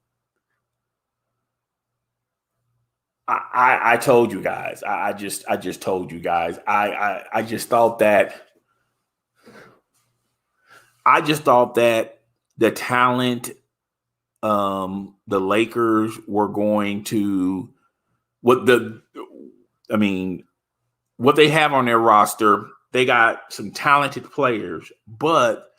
I told you guys. I just told you guys. I just thought that the talent, the Lakers were going to what they have on their roster. They got some talented players, but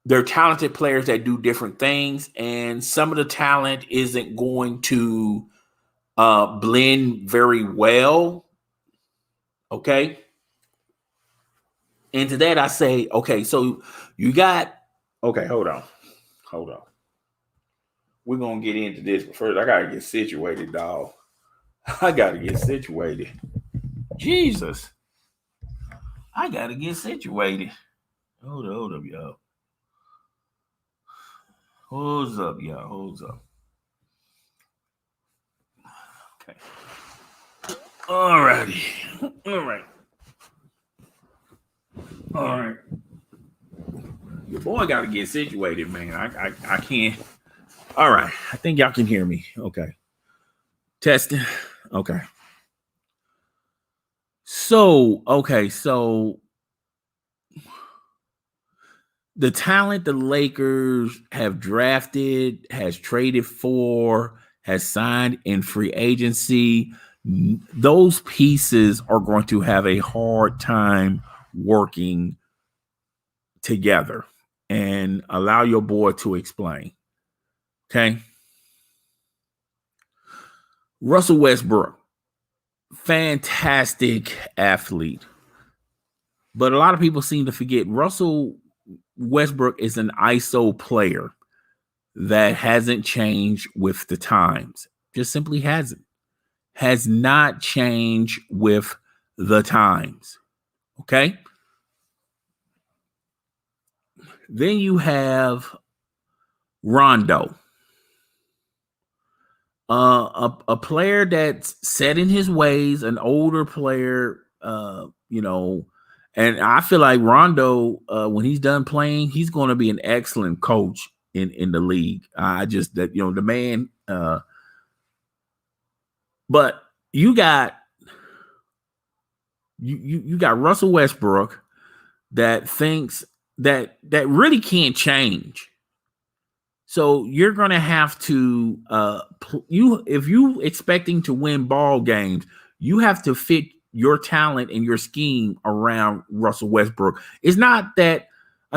they're talented players that do different things, and some of the talent isn't going to blend very well. Okay. And to that I say, okay, so you got, okay, hold on. We're going to get into this, but first I got to get situated, dog. I got to get situated. Jesus. I got to get situated. Hold up, y'all. Hold up. Okay. All righty. All right. Your boy got to get situated, man. I can't. All right. I think y'all can hear me. Okay. Testing. Okay. So the talent the Lakers have drafted, has traded for, has signed in free agency, those pieces are going to have a hard time working together. And allow your boy to explain. Okay. Russell Westbrook, fantastic athlete. But a lot of people seem to forget Russell Westbrook is an ISO player that hasn't changed with the times. Just simply hasn't. has not changed with the times. Okay. Then you have Rondo, a player that's set in his ways, an older player, and I feel like Rondo, when he's done playing, he's going to be an excellent coach in the league. I just that the man, but you got you got Russell Westbrook that thinks that really can't change. So you're going to have to if you expecting to win ball games, you have to fit your talent and your scheme around Russell Westbrook. It's not that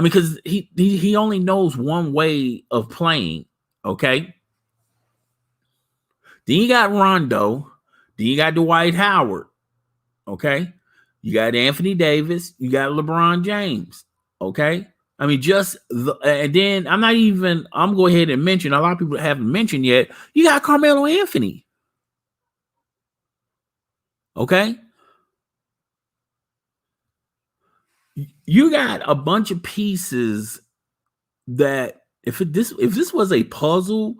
because he only knows one way of playing. Okay. Then you got Rondo. Then you got Dwight Howard. Okay. You got Anthony Davis. You got LeBron James. Okay. I mean, and then I'm going to go ahead and mention, a lot of people haven't mentioned yet, you got Carmelo Anthony. Okay. You got a bunch of pieces that if this was a puzzle,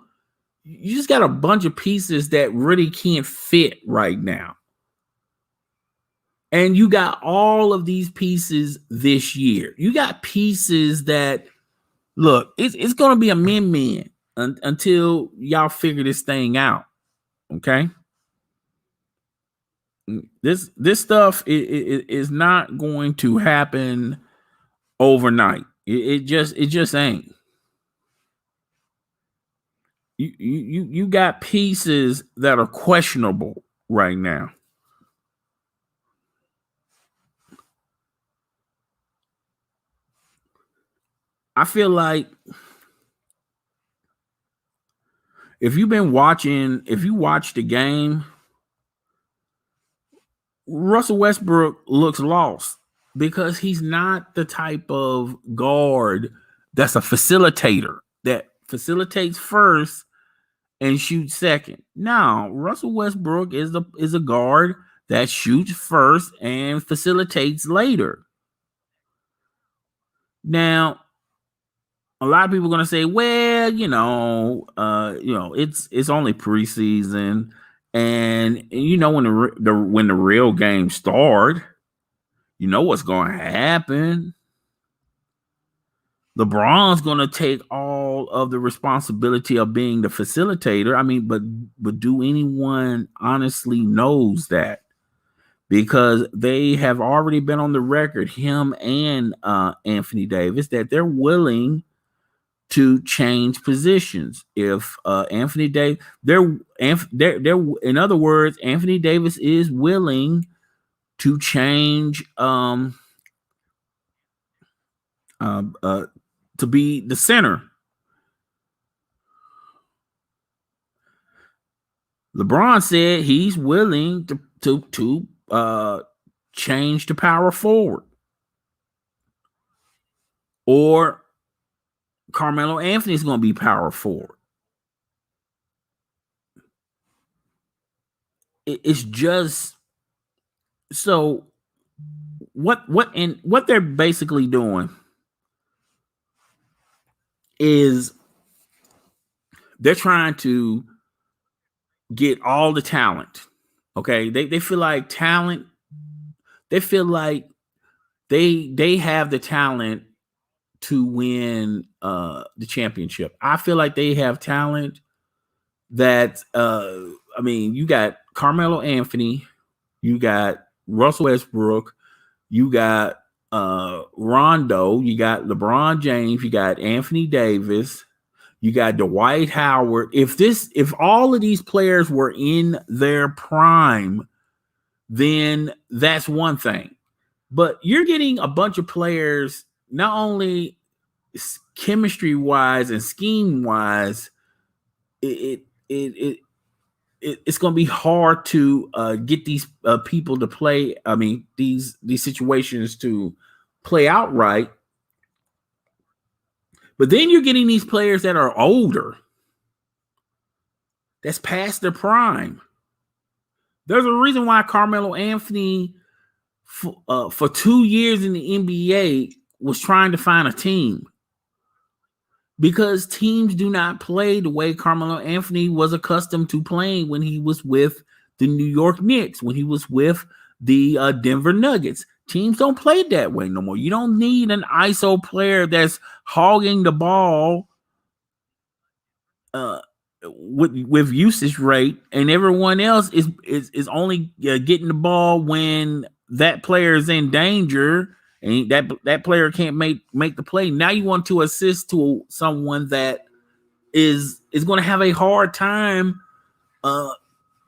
you just got a bunch of pieces that really can't fit right now. And you got all of these pieces this year. You got pieces that, look, it's going to be a min until y'all figure this thing out. Okay. This stuff is not going to happen overnight. It just ain't. You got pieces that are questionable right now. I feel like if you watch the game, Russell Westbrook looks lost because he's not the type of guard that's a facilitator that facilitates first and shoots second. Now, Russell Westbrook is a guard that shoots first and facilitates later. Now, a lot of people are going to say, well, it's only preseason, and when the real game start, you know what's going to happen. LeBron's going to take all of the responsibility of being the facilitator. I mean, but do anyone honestly knows that? Because they have already been on the record, him and Anthony Davis, that they're willing to change positions. If Anthony Davis, in other words, Anthony Davis is willing to change to be the center. LeBron said he's willing to change to power forward, or Carmelo Anthony is going to be power forward. It's just so what they're basically doing is they're trying to get all the talent. Okay, they feel like talent. They feel like they have the talent to win the championship. I feel like they have talent that you got Carmelo Anthony, you got Russell Westbrook, you got Rondo, you got LeBron James, you got Anthony Davis, you got Dwight Howard. If all of these players were in their prime, then that's one thing. But you're getting a bunch of players, not only chemistry wise and scheme wise, it's going to be hard to get these people to play. I mean, these situations to play out right. But then you're getting these players that are older, that's past their prime. There's a reason why Carmelo Anthony, for 2 years in the NBA, was trying to find a team. Because teams do not play the way Carmelo Anthony was accustomed to playing when he was with the New York Knicks, when he was with the Denver Nuggets. Teams don't play that way no more. You don't need an ISO player that's hogging the ball with usage rate, and everyone else is only getting the ball when that player is in danger, and that player can't make the play. Now you want to assist to someone that is going to have a hard time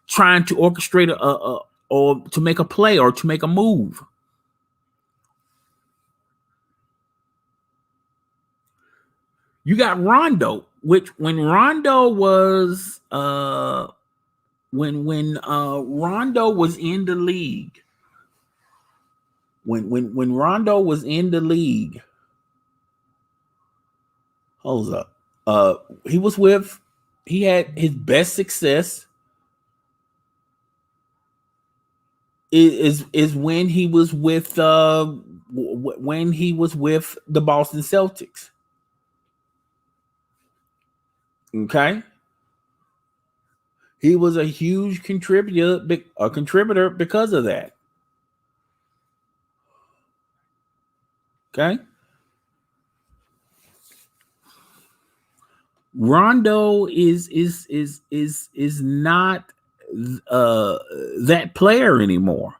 trying to orchestrate or to make a play or to make a move. You got Rondo, which when Rondo was when Rondo was in the league, when Rondo was in the league, hold up, he had his best success is when he was with the Boston Celtics. Okay, he was a huge contributor because of that. Okay, Rondo is not that player anymore.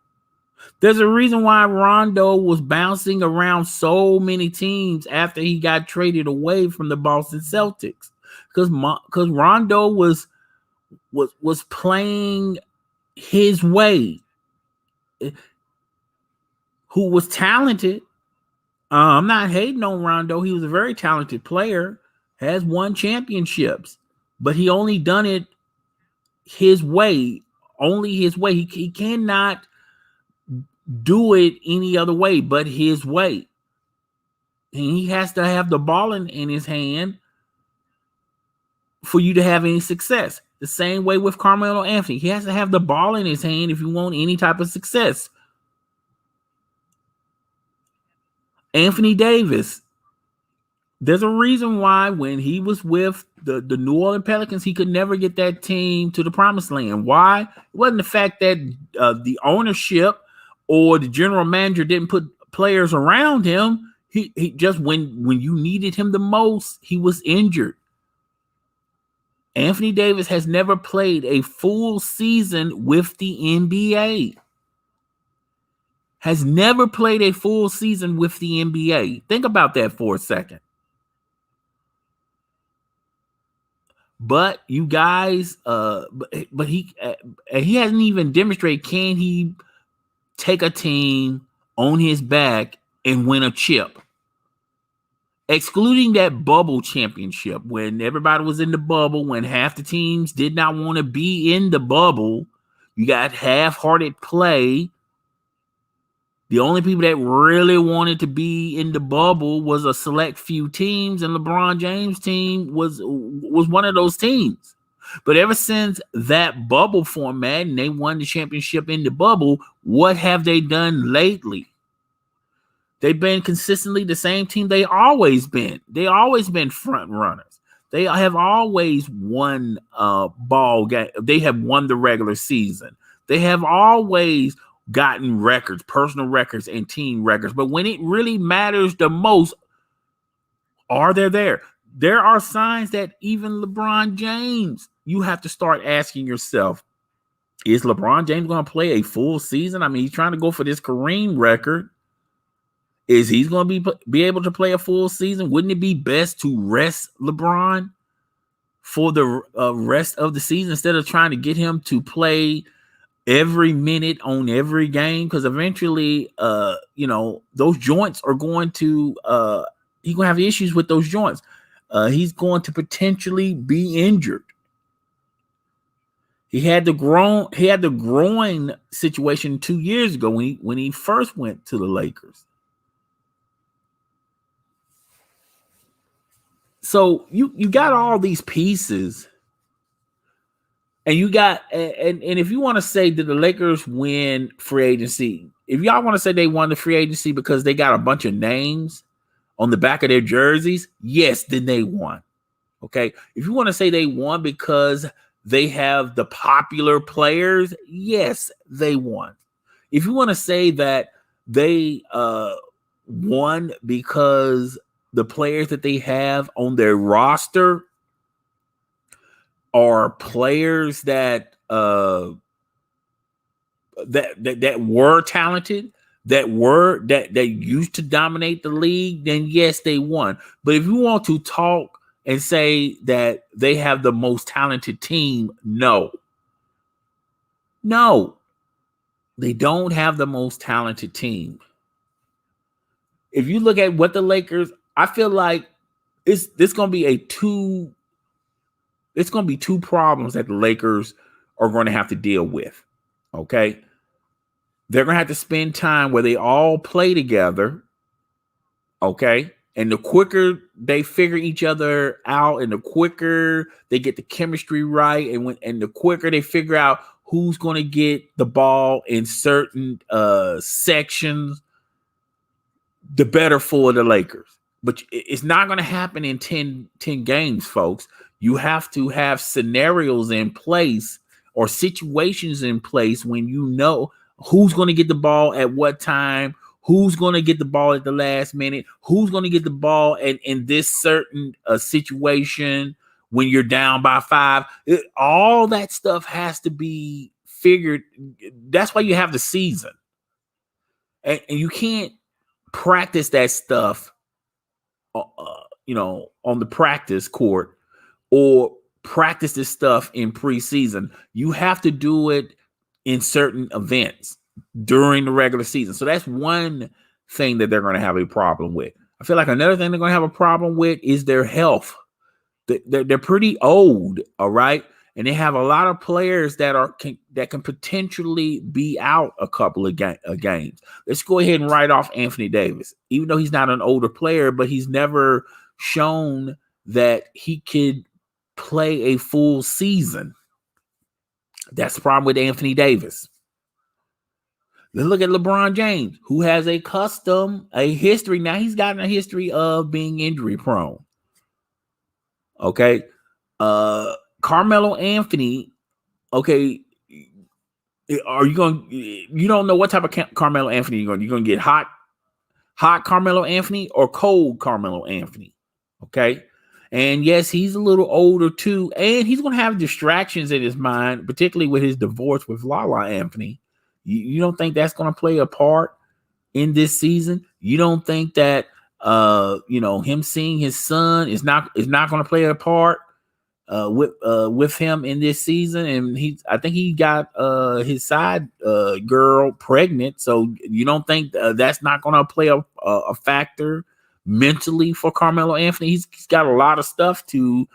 There's a reason why Rondo was bouncing around so many teams after he got traded away from the Boston Celtics, because Rondo was playing his way, who was talented. I'm not hating on Rondo. He was a very talented player, has won championships, but he only done it his way, only his way. He cannot do it any other way but his way. And he has to have the ball in his hand for you to have any success. The same way with Carmelo Anthony. He has to have the ball in his hand if you want any type of success. Anthony Davis, there's a reason why when he was with the New Orleans Pelicans, he could never get that team to the promised land. Why? It wasn't the fact that the ownership or the general manager didn't put players around him. He just, when you needed him the most, he was injured. Anthony Davis has never played a full season with the NBA. Has never played a full season with the NBA. Think about that for a second. But you guys, but he hasn't even demonstrated, can he take a team on his back and win a chip? Excluding that bubble championship, when everybody was in the bubble, when half the teams did not want to be in the bubble, you got half-hearted play. The only people that really wanted to be in the bubble was a select few teams, and LeBron James' team was one of those teams. But ever since that bubble format and they won the championship in the bubble, what have they done lately? They've been consistently the same team they always been. They always been front runners. They have always won ball game. They have won the regular season. They have always gotten records, personal records and team records. But when it really matters the most, are they there? There are signs that even LeBron James, you have to start asking yourself, is LeBron James going to play a full season? I mean, he's trying to go for this Kareem record. Is he going to be able to play a full season? Wouldn't it be best to rest LeBron for the rest of the season instead of trying to get him to play every minute on every game? Because eventually, those joints are going to he's going to have issues with those joints. He's going to potentially be injured. He had the groin situation 2 years ago when he first went to the Lakers. So you got all these pieces And you got and if you want to say that the Lakers win free agency, if y'all want to say they won the free agency because they got a bunch of names on the back of their jerseys, yes, then they won. Okay. If you want to say they won because they have the popular players, yes, they won. If you want to say that they won because the players that they have on their roster are players that that were talented, that used to dominate the league, then yes, they won. But if you want to talk and say that they have the most talented team, no, they don't have the most talented team. If you look at what the Lakers, I feel like it's going to be two problems that the Lakers are going to have to deal with. Okay. They're going to have to spend time where they all play together. Okay. And the quicker they figure each other out and the quicker they get the chemistry right and the quicker they figure out who's going to get the ball in certain sections, the better for the Lakers. But it's not going to happen in 10 games, folks. You have to have scenarios in place or situations in place when you know who's going to get the ball at what time, who's going to get the ball at the last minute, who's going to get the ball in this certain situation when you're down by 5. All that stuff has to be figured. That's why you have the season. And you can't practice that stuff, on the practice court or practice this stuff in preseason. You have to do it in certain events during the regular season. So that's one thing that they're going to have a problem with. I feel like another thing they're going to have a problem with is their health. They're pretty old, all right? And they have a lot of players that can potentially be out a couple of games. Let's go ahead and write off Anthony Davis. Even though he's not an older player, but he's never shown that he could play a full season. That's the problem with Anthony Davis. Let's look at LeBron James, who has a history. Now he's gotten a history of being injury prone. Okay. Carmelo Anthony. Okay. You don't know what type of Carmelo Anthony you're going to get hot Carmelo Anthony or cold Carmelo Anthony. Okay. And yes, he's a little older too. And he's going to have distractions in his mind, particularly with his divorce with Lala Anthony. You don't think that's going to play a part in this season? You don't think that, him seeing his son is not going to play a part with him in this season? And I think he got his side girl pregnant. So you don't think that's not going to play a factor mentally for Carmelo Anthony? He's got a lot of stuff to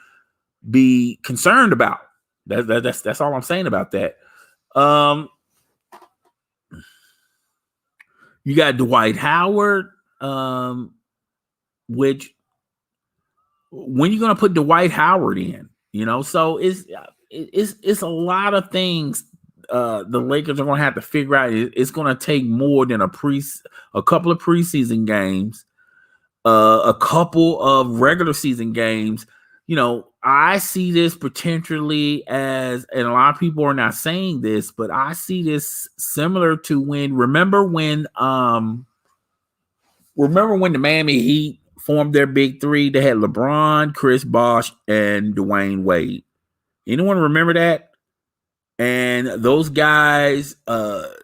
be concerned about. That's all I'm saying about that. You got Dwight Howard, which when you going to put Dwight Howard in? So it's a lot of things the Lakers are going to have to figure out. It's going to take more than a couple of preseason games, a couple of regular season games. I see this potentially as, and a lot of people are not saying this, but I see this similar to remember when the Miami Heat formed their big three? They had LeBron, Chris Bosh, and Dwayne Wade. Anyone remember that? And those guys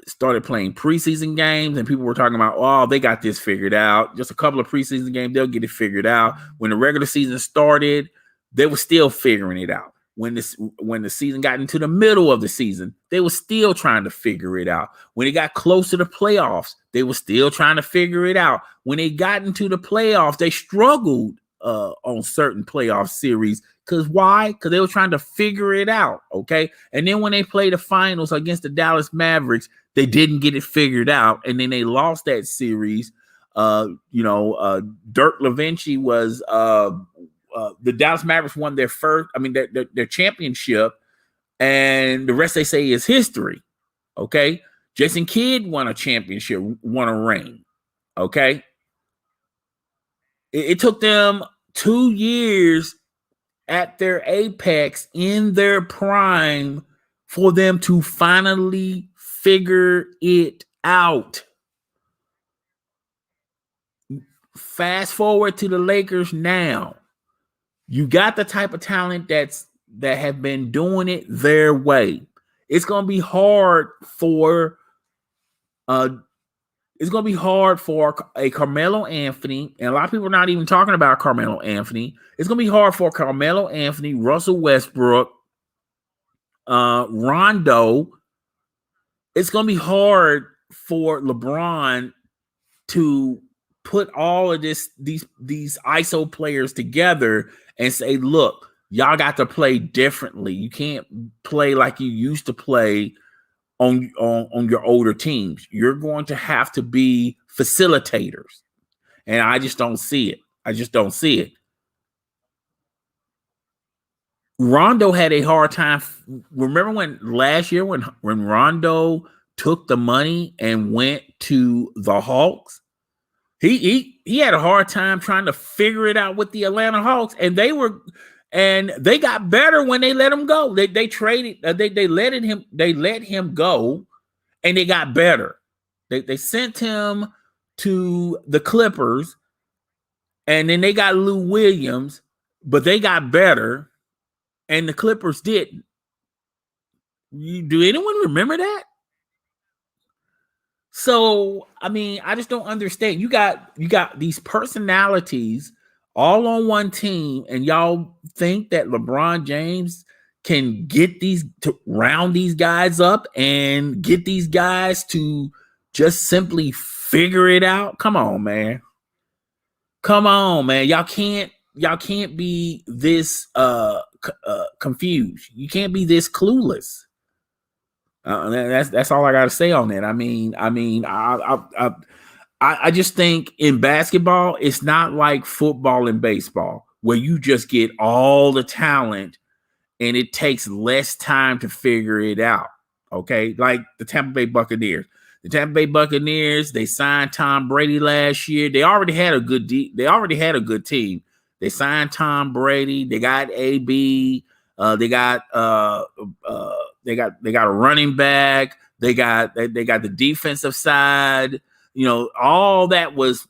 started playing preseason games, and people were talking about, oh, they got this figured out. Just a couple of preseason games, they'll get it figured out. When the regular season started, they were still figuring it out. When the season got into the middle of the season, they were still trying to figure it out. When it got close to the playoffs, they were still trying to figure it out. When they got into the playoffs, they struggled on certain playoff series. Because why? Because they were trying to figure it out, okay? And then when they played the finals against the Dallas Mavericks, they didn't get it figured out, and then they lost that series. Dirk Nowitzki was the Dallas Mavericks won their championship, and the rest they say is history. Okay, Jason Kidd won a championship, won a ring. Okay, it took them 2 years at their apex in their prime for them to finally figure it out. Fast forward to the Lakers now. You got the type of talent that have been doing it their way. It's gonna be hard for a Carmelo Anthony, and a lot of people are not even talking about Carmelo Anthony. It's gonna be hard for Carmelo Anthony, Russell Westbrook, Rondo. It's gonna be hard for LeBron to put all of these ISO players together and say, look, y'all got to play differently. You can't play like you used to play on your older teams. You're going to have to be facilitators. And I just don't see it. Rondo had a hard time. Remember when last year when Rondo took the money and went to the Hawks? He had a hard time trying to figure it out with the Atlanta Hawks, and they got better when they let him go. They let him go, and they got better. They sent him to the Clippers, and then they got Lou Williams, but they got better, and the Clippers didn't. Do anyone remember that? So, I mean, I just don't understand. You got these personalities all on one team, and y'all think that LeBron James can get to round these guys up and get these guys to just simply figure it out? Come on, man. Y'all can't be this confused. You can't be this clueless. That's all I got to say on that. I just think in basketball, it's not like football and baseball where you just get all the talent and it takes less time to figure it out. Okay, like the Tampa Bay Buccaneers. They signed Tom Brady last year. They already had a good team. They signed Tom Brady. They got AB. They got a running back. They got the defensive side. You know, all that was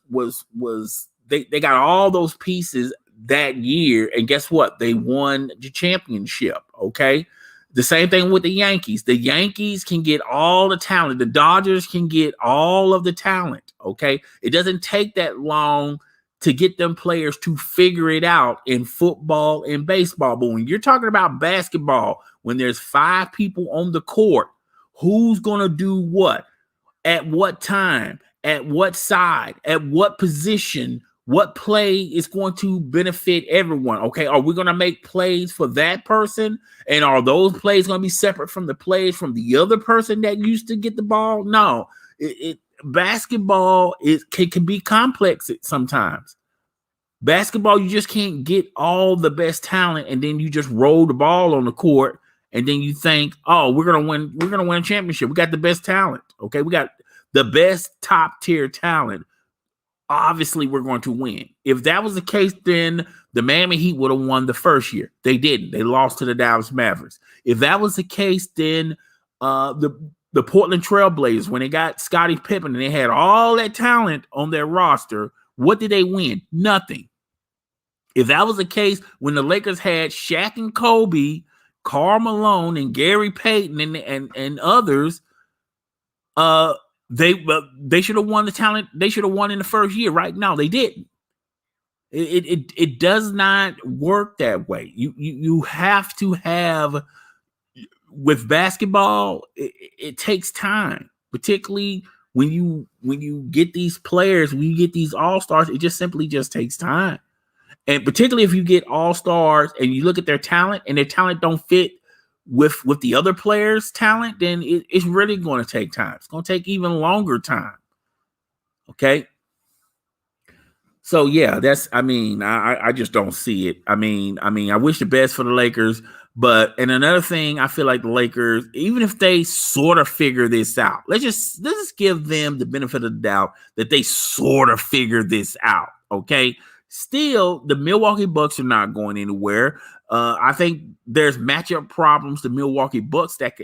they got all those pieces that year, and guess what? They won the championship. Okay. The same thing with the Yankees. The Yankees can get all the talent. The Dodgers can get all of the talent. Okay. It doesn't take that long to get them players to figure it out in football and baseball. But when you're talking about basketball, when there's 5 people on the court, who's going to do what? At what time? At what side? At what position? What play is going to benefit everyone? Okay, are we going to make plays for that person? And are those plays going to be separate from the plays from the other person that used to get the ball? No. Basketball can be complex sometimes. Basketball, you just can't get all the best talent and then you just roll the ball on the court and then you think, oh, we're gonna win a championship. We got the best talent. Okay, we got the best top tier talent. Obviously, we're going to win. If that was the case, then the Miami Heat would have won the first year. They didn't. They lost to the Dallas Mavericks. If that was the case, then the Portland Trailblazers, when they got Scottie Pippen and they had all that talent on their roster, what did they win? Nothing. If that was the case, when the Lakers had Shaq and Kobe, Karl Malone and Gary Payton and others, they should have won the talent. They should have won in the first year. Right now, they didn't. It does not work that way. You have to have, with basketball, it takes time, particularly when you get these players, when you get these all-stars, it just simply takes time. And particularly if you get all-stars and you look at their talent and their talent don't fit with the other players' talent, then it's really going to take time. It's going to take even longer time. Okay. So yeah, I just don't see it. I mean, I wish the best for the Lakers, And another thing, I feel like the Lakers, even if they sort of figure this out, let's just give them the benefit of the doubt that they sort of figure this out. Okay. Still, the Milwaukee Bucks are not going anywhere. I think there's matchup problems the Milwaukee Bucks that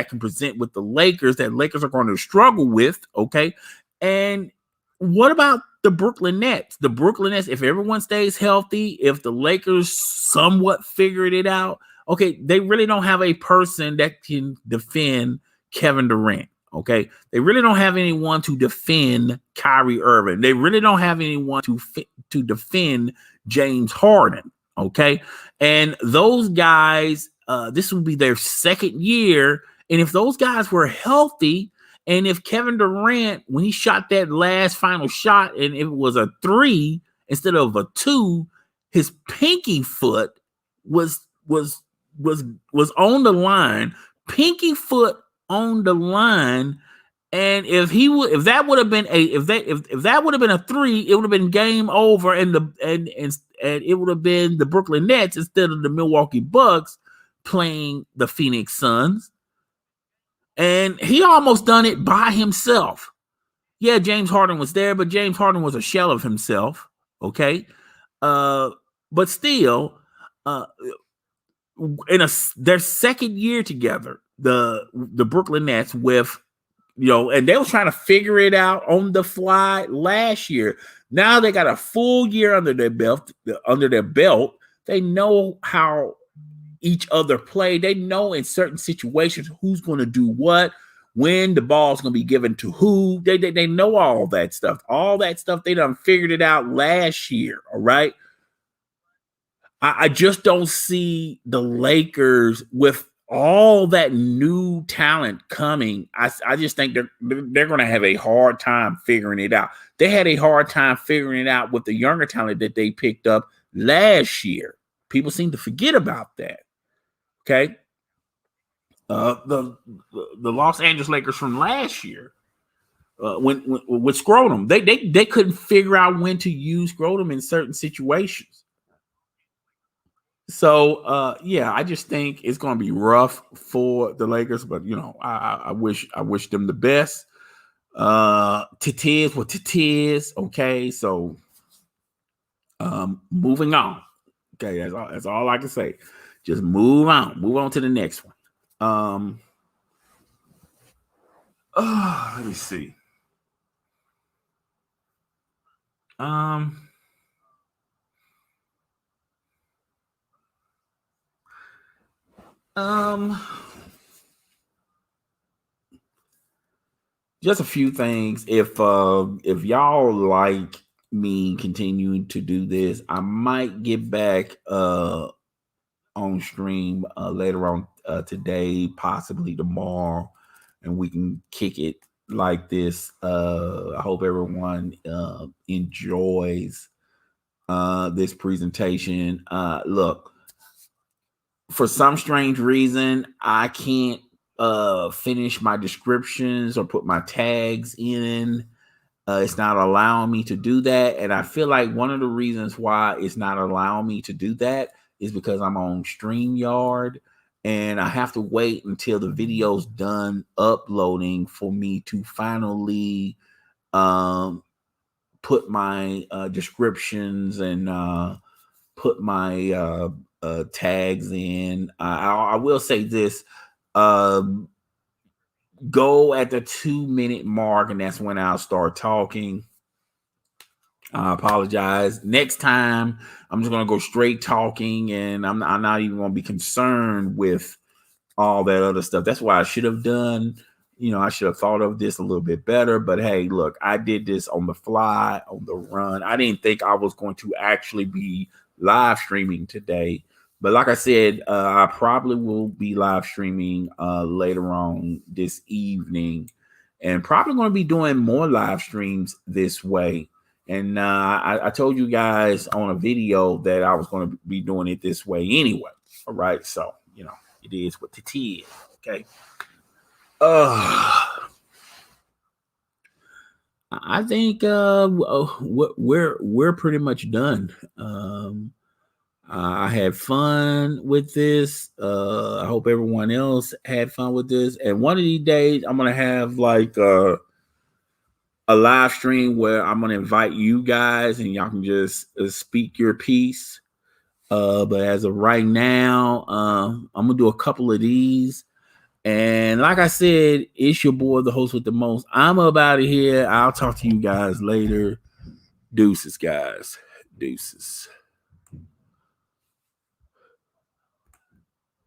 can present with the Lakers that Lakers are going to struggle with. Okay. And what about the Brooklyn Nets? The Brooklyn Nets, if everyone stays healthy, if the Lakers somewhat figured it out, okay, they really don't have a person that can defend Kevin Durant. Okay, they really don't have anyone to defend Kyrie Irving. They really don't have anyone to defend James Harden. Okay, and those guys, this will be their second year, and if those guys were healthy, and if Kevin Durant, when he shot that last final shot, and it was a 3 instead of a 2, his pinky foot was on the line, pinky foot on the line. And if that would have been a 3, it would have been game over, and it would have been the Brooklyn Nets instead of the Milwaukee Bucks playing the Phoenix Suns. And he almost done it by himself. Yeah, James Harden was there, but James Harden was a shell of himself. Okay. But still, their second year together, the Brooklyn Nets with, and they were trying to figure it out on the fly last year. Now they got a full year under their belt. They know how each other play. They know in certain situations who's going to do what, when the ball's going to be given to who. They know all that stuff. All that stuff, they done figured it out last year. All right. I just don't see the Lakers with all that new talent coming. I just think they're going to have a hard time figuring it out. They had a hard time figuring it out with the younger talent that they picked up last year. People seem to forget about that. Okay. The Los Angeles Lakers from last year, when with Scrotum, they couldn't figure out when to use Scrotum in certain situations. So I just think it's going to be rough for the Lakers, but I wish them the best. Tit what it is. Okay, so moving on. Okay, that's all I can say. Just move on to the next one. Let me see. Just a few things. If y'all like me continuing to do this, I might get back on stream later on today, possibly tomorrow, and we can kick it like this. I hope everyone enjoys this presentation. Look, for some strange reason, I can't finish my descriptions or put my tags in. It's not allowing me to do that. And I feel like one of the reasons why it's not allowing me to do that is because I'm on StreamYard and I have to wait until the video's done uploading for me to finally put my descriptions and put my tags in. I will say this. Go at the 2-minute mark, and that's when I'll start talking. I apologize. Next time, I'm just going to go straight talking, and I'm not even going to be concerned with all that other stuff. That's why I should have done, I should have thought of this a little bit better. But hey, look, I did this on the fly, on the run. I didn't think I was going to actually be live streaming today. But like I said, I probably will be live streaming later on this evening, and probably going to be doing more live streams this way. And I told you guys on a video that I was going to be doing it this way anyway. All right. So, it is what it is. Okay. I think we're pretty much done. I had fun with this. I hope everyone else had fun with this. And one of these days, I'm gonna have like a live stream where I'm gonna invite you guys, and y'all can just speak your piece. But as of right now, I'm gonna do a couple of these. And like I said, it's your boy, the host with the most. I'm up out of here. I'll talk to you guys later. Deuces, guys. Deuces.